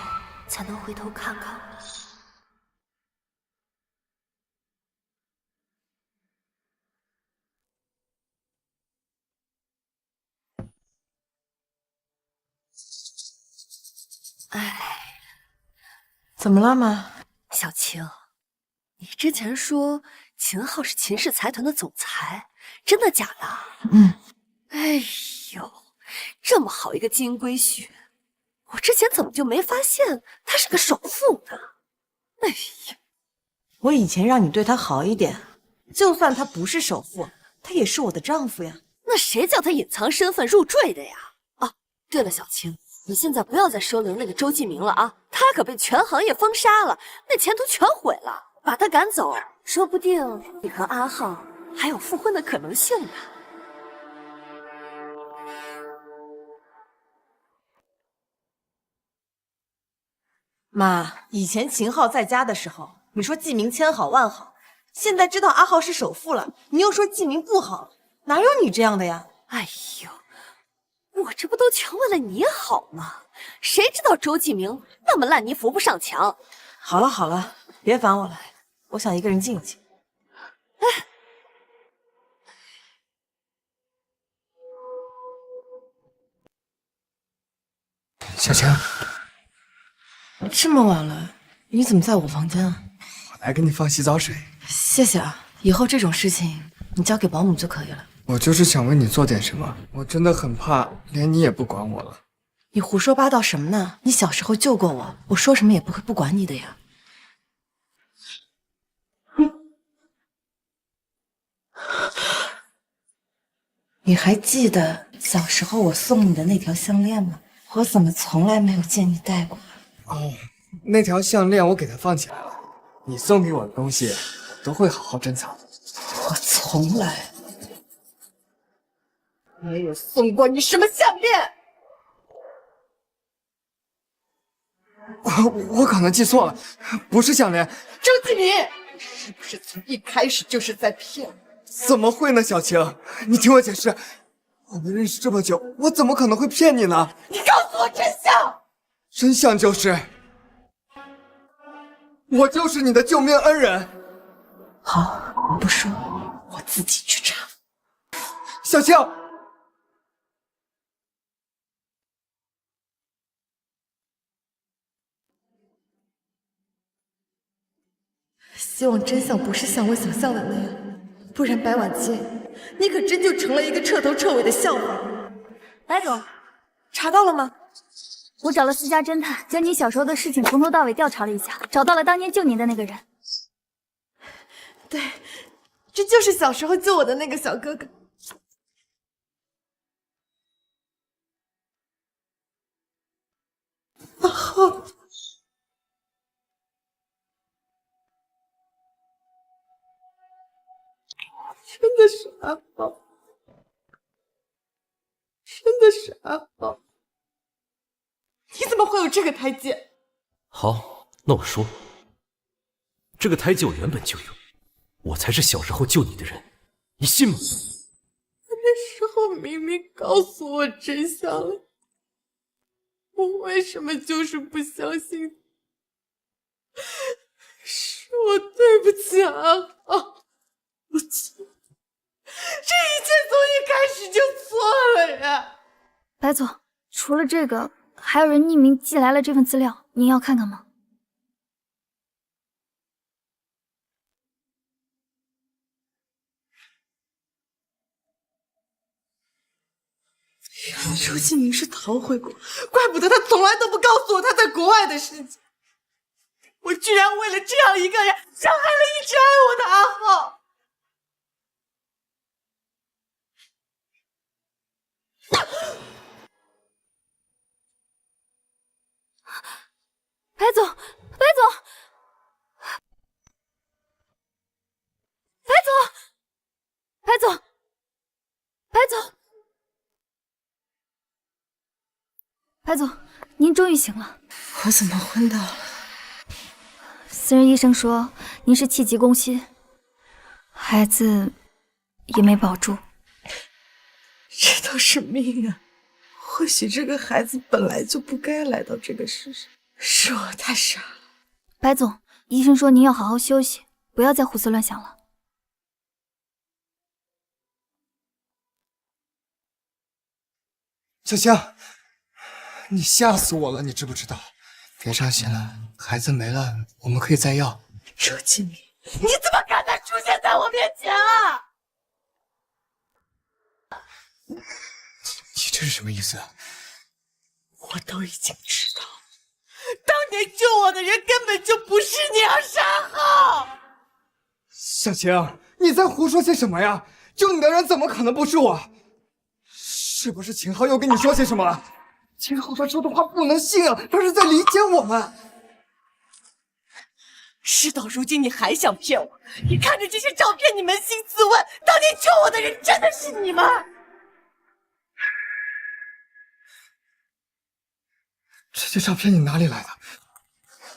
才能回头看看我？哎，
怎么了妈？
小青，你之前说秦昊是秦氏财团的总裁，真的假的？哎呦，这么好一个金龟婿，我之前怎么就没发现他是个首富呢？哎呀，
我以前让你对他好一点，就算他不是首富，他也是我的丈夫呀。
那谁叫他隐藏身份入赘的呀？啊，对了，小青，你现在不要再收留那个周继明了啊，他可被全行业封杀了，那前途全毁了。把他赶走，说不定你和阿浩还有复婚的可能性呢。
妈，以前秦昊在家的时候，你说季明千好万好，现在知道阿浩是首富了，你又说季明不好，哪有你这样的呀？
哎呦，我这不都全为了你好吗？谁知道周继明那么烂泥扶不上墙。
好了好了，别烦我了，我想一个人静一静。
哎，
小晴，
这么晚了，你怎么在我房间啊？
我来给你放洗澡水。
谢谢啊，以后这种事情你交给保姆就可以了。
我就是想为你做点什么，我真的很怕连你也不管我了。
你胡说八道什么呢？你小时候救过我，我说什么也不会不管你的呀。你还记得小时候我送你的那条项链吗？我怎么从来没有见你戴过？
哦，那条项链我给它放起来了。你送给我的东西，我都会好好珍藏。
我从来没有送过你什么项链。
我可能记错了，不是项链。
周继明，你是不是从一开始就是在骗我？
怎么会呢，小晴？你听我解释，我们认识这么久，我怎么可能会骗你呢？
你告诉我真相！
真相就是，我就是你的救命恩人。
好，我不说，我自己去查。
小晴，
希望真相不是像我想象的那样，不然白婉清，你可真就成了一个彻头彻尾的笑话。
白总，
查到了吗？
我找了私家侦探，将你小时候的事情从头到尾调查了一下，找到了当年救您的那个人。
对，这就是小时候救我的那个小哥哥。阿浩，真的是阿浩，真的是阿浩。你怎么会有这个胎记？
好，那我说，这个胎记我原本就有，我才是小时候救你的人，你信吗？
那时候明明告诉我真相了，我为什么就是不相信？是我对不起阿浩，
一切从一开始就错了呀！
白总，除了这个，还有人匿名寄来了这份资料，您要看看吗？
周继明是逃回国，怪不得他从来都不告诉我他在国外的事情。我居然为了这样一个人，伤害了一直爱我的阿浩。
白总，白总，白总，白总，白总，白总，您终于醒了。
我怎么昏倒了？
私人医生说您是气急攻心，孩子也没保住。
这都是命啊！或许这个孩子本来就不该来到这个世上，是我太傻了。
白总，医生说您要好好休息，不要再胡思乱想了。
小青，你吓死我了，你知不知道？别伤心了，孩子没了，我们可以再要。
周继明，你怎么敢再出现在我面前啊？
你这是什么意思？
我都已经知道，当年救我的人根本就不是你，而是阿浩。
小青，你在胡说些什么呀？救你的人怎么可能不是我？是不是秦昊又跟你说些什么了？秦昊他说的话不能信啊，他是在理解我们。
事到如今，你还想骗我？你看着这些照片，你扪心自问，当年救我的人真的是你吗？
这些照片你哪里来的？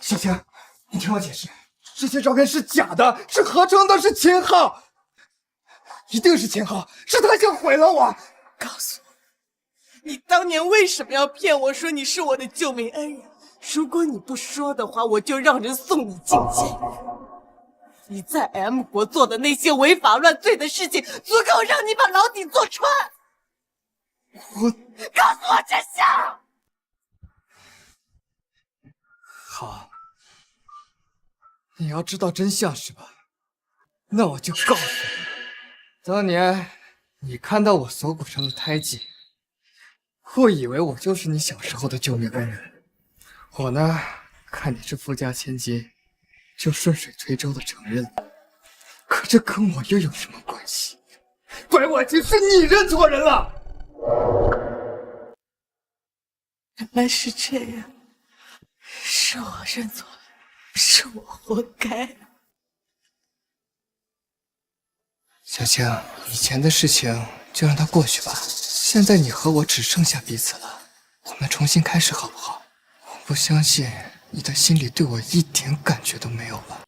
小青，你听我解释，这些照片是假的，是合成的，是秦昊，一定是秦昊，是他想毁了我。
告诉我，你当年为什么要骗我说你是我的救命恩人？如果你不说的话，我就让人送你进监狱。你在 M 国做的那些违法乱罪的事情，足够让你把牢底坐穿。
我
告诉我真相。
好，你要知道真相是吧？那我就告诉你，当年你看到我锁骨上的胎记，误以为我就是你小时候的救命恩人。我呢，看你是富家千金，就顺水推舟的承认了。可这跟我又有什么关系？白婉清，是你认错人了。
原来是这样，是我认错了，是我活该。
小青，以前的事情就让它过去吧。现在你和我只剩下彼此了，我们重新开始好不好？我不相信你的心里对我一点感觉都没有了。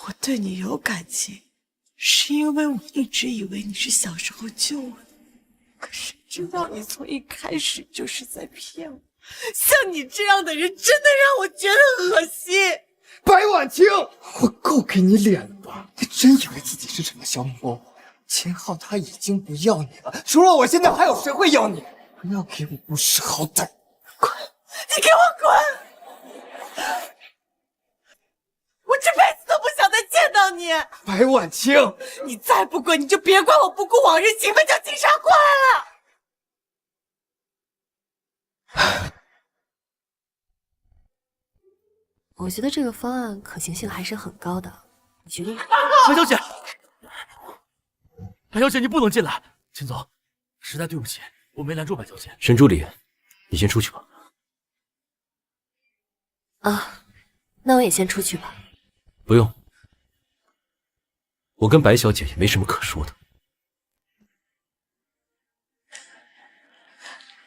我对你有感情，是因为我一直以为你是小时候救我的，可谁知道你从一开始就是在骗我。像你这样的人，真的让我觉得恶心。
白婉清，我够给你脸了吧？你真以为自己是什么小魔？秦昊他已经不要你了，除了我，现在还有谁会要你？不要给我不识好歹！
滚！你给我滚！我这辈子都不想再见到你。
白婉清，
你再不滚，你就别怪我不顾往日情分，叫警察过来了。
我觉得这个方案可行性还是很高的，你决定？
白小姐，白小姐，你不能进来。秦总，实在对不起，我没拦住白小姐。
沈助理，你先出去吧。
啊，那我也先出去吧。
不用，我跟白小姐也没什么可说的。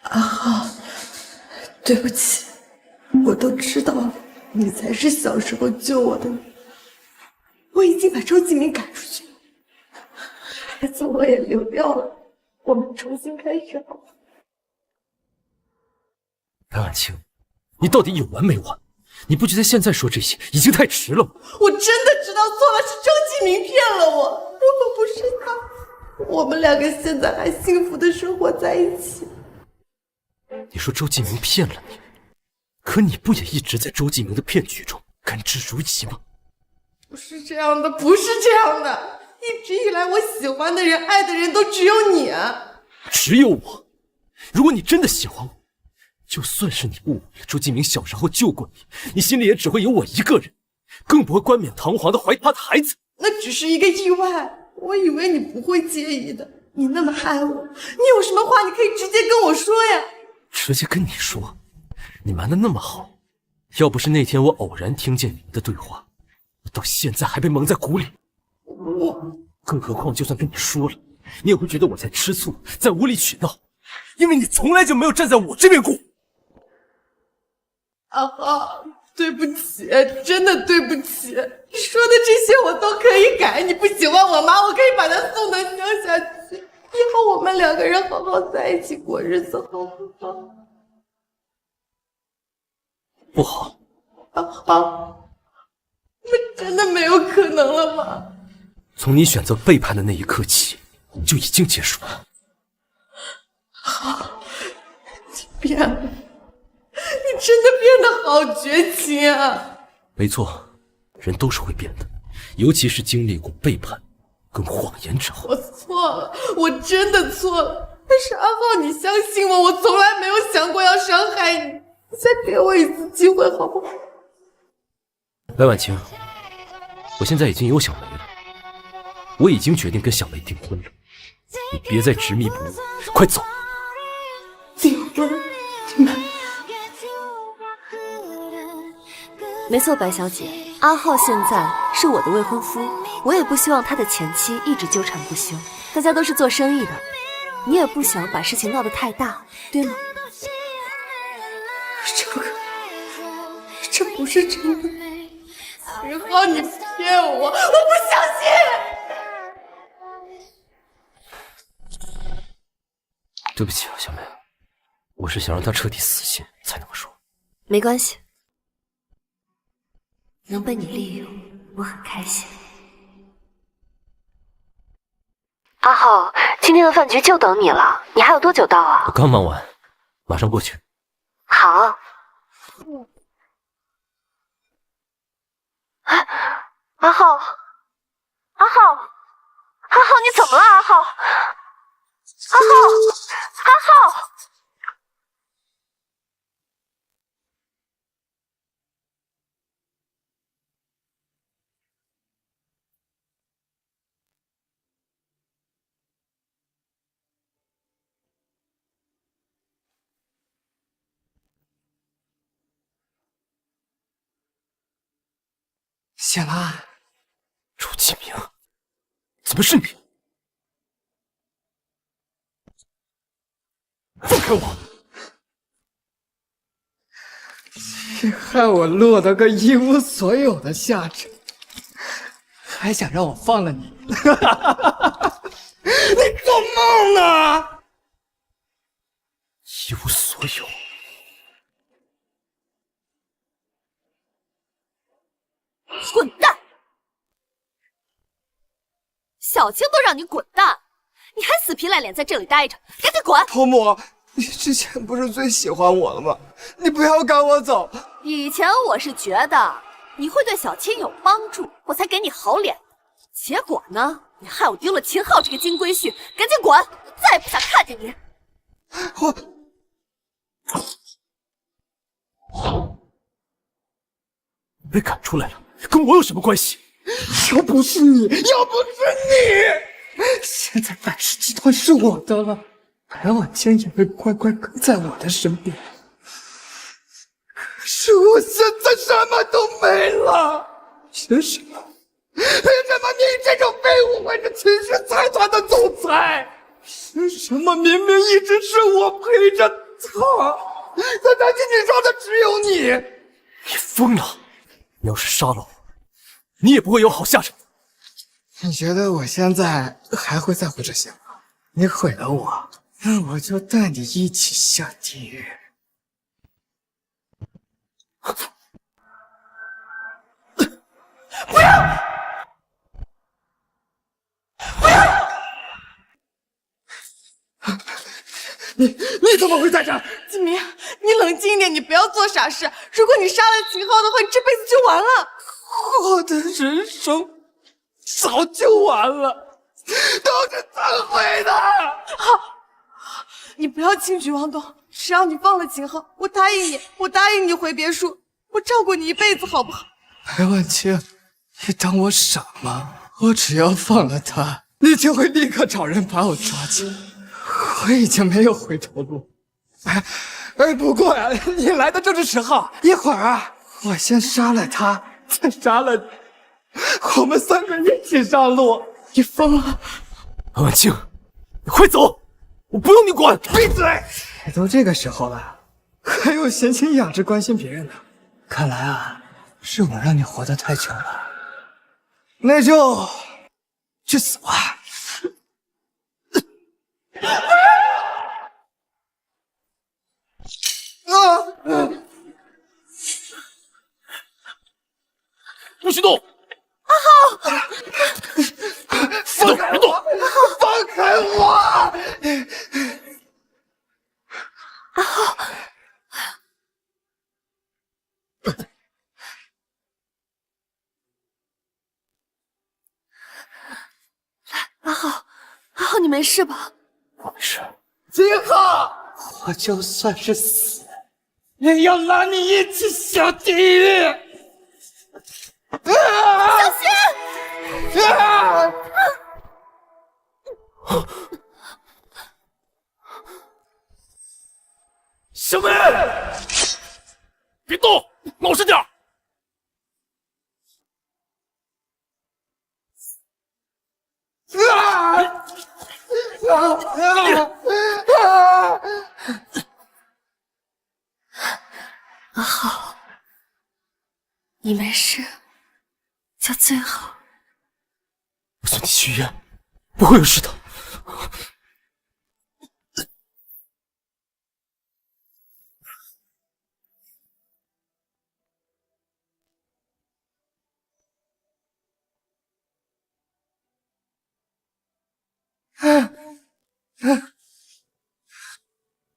阿浩，对不起，我都知道了。你才是小时候救我的人，我已经把周继明赶出去了，孩子我也流掉了，我们重新开始好吗？
白婉清，你到底有完没完？你不觉得现在说这些已经太迟了吗？
我真的知道错了，是周继明骗了我，如果不是他，我们两个现在还幸福的生活在一起。
你说周继明骗了你，可你不也一直在周继明的骗局中甘之如饴吗？
不是这样的，不是这样的。一直以来，我喜欢的人、爱的人都只有你啊。
只有我。如果你真的喜欢我，就算是你误会了周继明小时候救过你，你心里也只会有我一个人，更不会冠冕堂皇的怀他的孩子。
那只是一个意外，我以为你不会介意的。你那么爱我，你有什么话你可以直接跟我说呀。
直接跟你说，你瞒得那么好，要不是那天我偶然听见你们的对话，我到现在还被蒙在鼓里。更何况就算跟你说了，你也会觉得我在吃醋，在无理取闹，因为你从来就没有站在我这边过。
阿浩，对不起，真的对不起。你说的这些我都可以改。你不喜欢我妈，我可以把她送到乡下去。以后我们两个人好好在一起过日子，好不好？
不好。
阿浩，那真的没有可能了吗？
从你选择背叛的那一刻起，就已经结束了。
好，你变了，你真的变得好绝情啊！
没错，人都是会变的，尤其是经历过背叛跟谎言之后。
我错了，我真的错了。但是阿浩，你相信我，我从来没有想过要伤害你。你再给我一次机会，好不好？
白婉晴，我现在已经有小梅了，我已经决定跟小梅订婚了，你别再执迷不悟，快走！
订婚？你们？
没错，白小姐，阿浩现在是我的未婚夫，我也不希望他的前妻一直纠缠不休。大家都是做生意的，你也不想把事情闹得太大，对吗？
这不是真的。云浩，你骗我，我不相信。
对不起啊，小梅，我是想让他彻底死心才那么说。
没关系，能被你利用，我很开心。阿浩，今天的饭局就等你了，你还有多久到啊？
我刚忙完，马上过去。
好。阿浩，阿浩，阿浩，你怎么了？阿浩，阿浩，阿浩。
谢拉，
周启明，怎么是你？放开我！
你害我落得个一无所有的下场，还想让我放了你？你做梦呢！
一无所有。
滚蛋！小青都让你滚蛋，你还死皮赖脸在这里待着，赶紧滚！
头目，你之前不是最喜欢我了吗？你不要赶我走。
以前我是觉得你会对小青有帮助，我才给你好脸。结果呢，你害我丢了秦昊这个金龟婿，赶紧滚！再也不想看见你。
被赶出来了，跟我有什么关系？
要不是你，现在百氏集团是我的了，白婉清也会乖乖跟在我的身边。可是我现在什么都没了，凭什么？凭什么你这种废物会是秦氏财团的总裁？凭什么明明一直是我陪着他，可担心你说的只有你？
你疯了！你要是杀了我，你也不会有好下场。
你觉得我现在还会在乎这些吗？你毁了我，那我就带你一起下地狱。不要！不要！
你怎么会在这儿？
季明，你冷静一点，你不要做傻事。如果你杀了秦昊的话，你这辈子就完了。
我的人生早就完了，都是自毁的。
好，你不要轻举妄动。只要你放了秦昊，我答应你回别墅，我照顾你一辈子，好不好？
白婉清，你当我傻吗？我只要放了他，你就会立刻找人把我抓起。我已经没有回头路。不过呀，你来的正是时候。一会儿啊，我先杀了他，再杀了你，我们3个一起上路。你疯了？
白婉清，你快走，我不用你管。
闭嘴！都这个时候了，还有闲情雅致关心别人呢？看来啊，是我让你活得太久了。那就去死吧！
不许动！
阿浩，放开我！放开我！
阿浩，阿浩，你没事吧？
我没事。
秦昊，我就算是死，也要拉你一起下地狱！
小心！
小梅，别动，老实点儿。
阿浩，你没事就最好。
我送你去医院，不会有事的。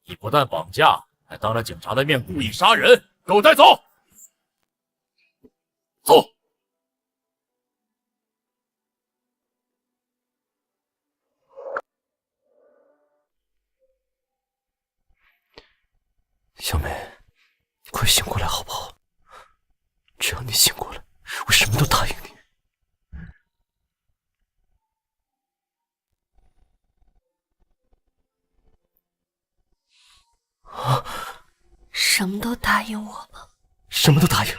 你不但绑架，还当着警察的面故意杀人，给我带走！走！
小梅，你快醒过来好不好？只要你醒过来，我什么都答应你。
什么都答应我吗？
什么都答应。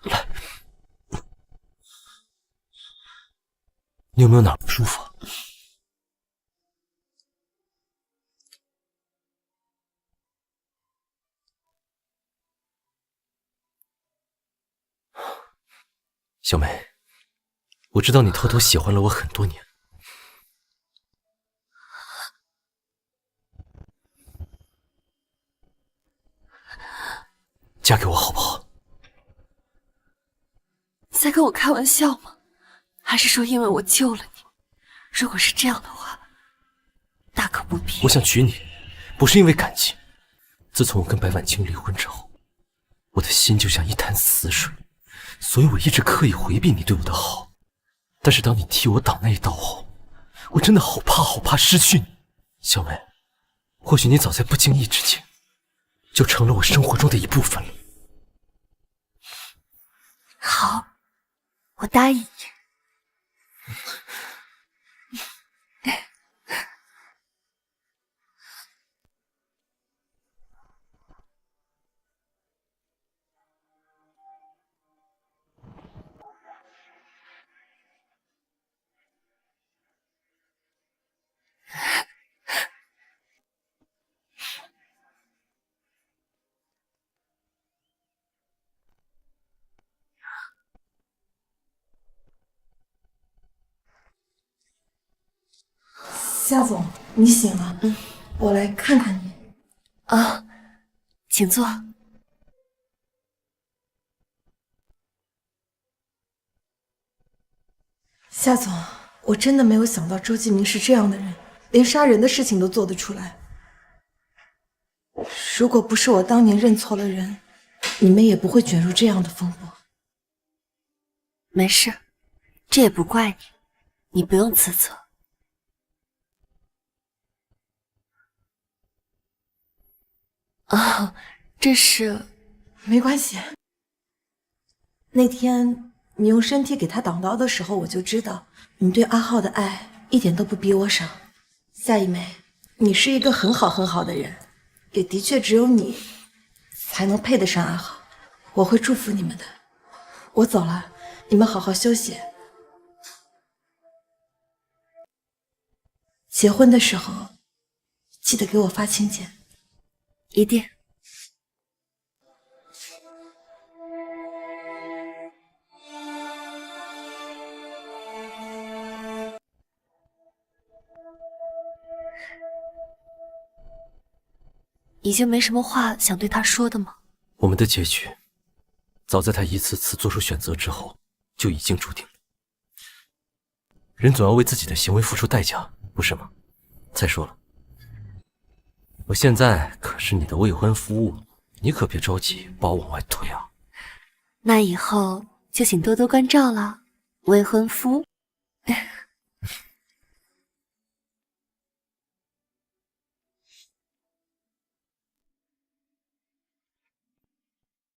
来，你有没有哪不舒服？小梅，我知道你偷偷喜欢了我很多年。嫁给我好不好？
你在跟我开玩笑吗？还是说因为我救了你？如果是这样的话，大可不必。
我想娶你，不是因为感情。自从我跟白婉清离婚之后，我的心就像一潭死水，所以我一直刻意回避你对我的好。但是当你替我挡那一刀后，我真的好怕失去你。小梅，或许你早在不经意之间就成了我生活中的一部分了。
好，我答应你。
夏总，你醒了，我来看看你。
啊，请坐。
夏总，我真的没有想到周继明是这样的人，连杀人的事情都做得出来。
如果不是我当年认错了人，你们也不会卷入这样的风波。
没事，这也不怪你，你不用自责。哦，这是……
没关系。那天你用身体给他挡刀的时候，我就知道你对阿浩的爱一点都不比我少。夏一梅，你是一个很好的人，也的确只有你才能配得上阿浩。我会祝福你们的。我走了，你们好好休息。结婚的时候记得给我发请柬。
一定。已经没什么话想对他说的吗？
我们的结局，早在他一次次做出选择之后，就已经注定了。人总要为自己的行为付出代价，不是吗？再说了，我现在可是你的未婚夫，你可别着急把我往外推啊。
那以后就请多多关照了，未婚夫。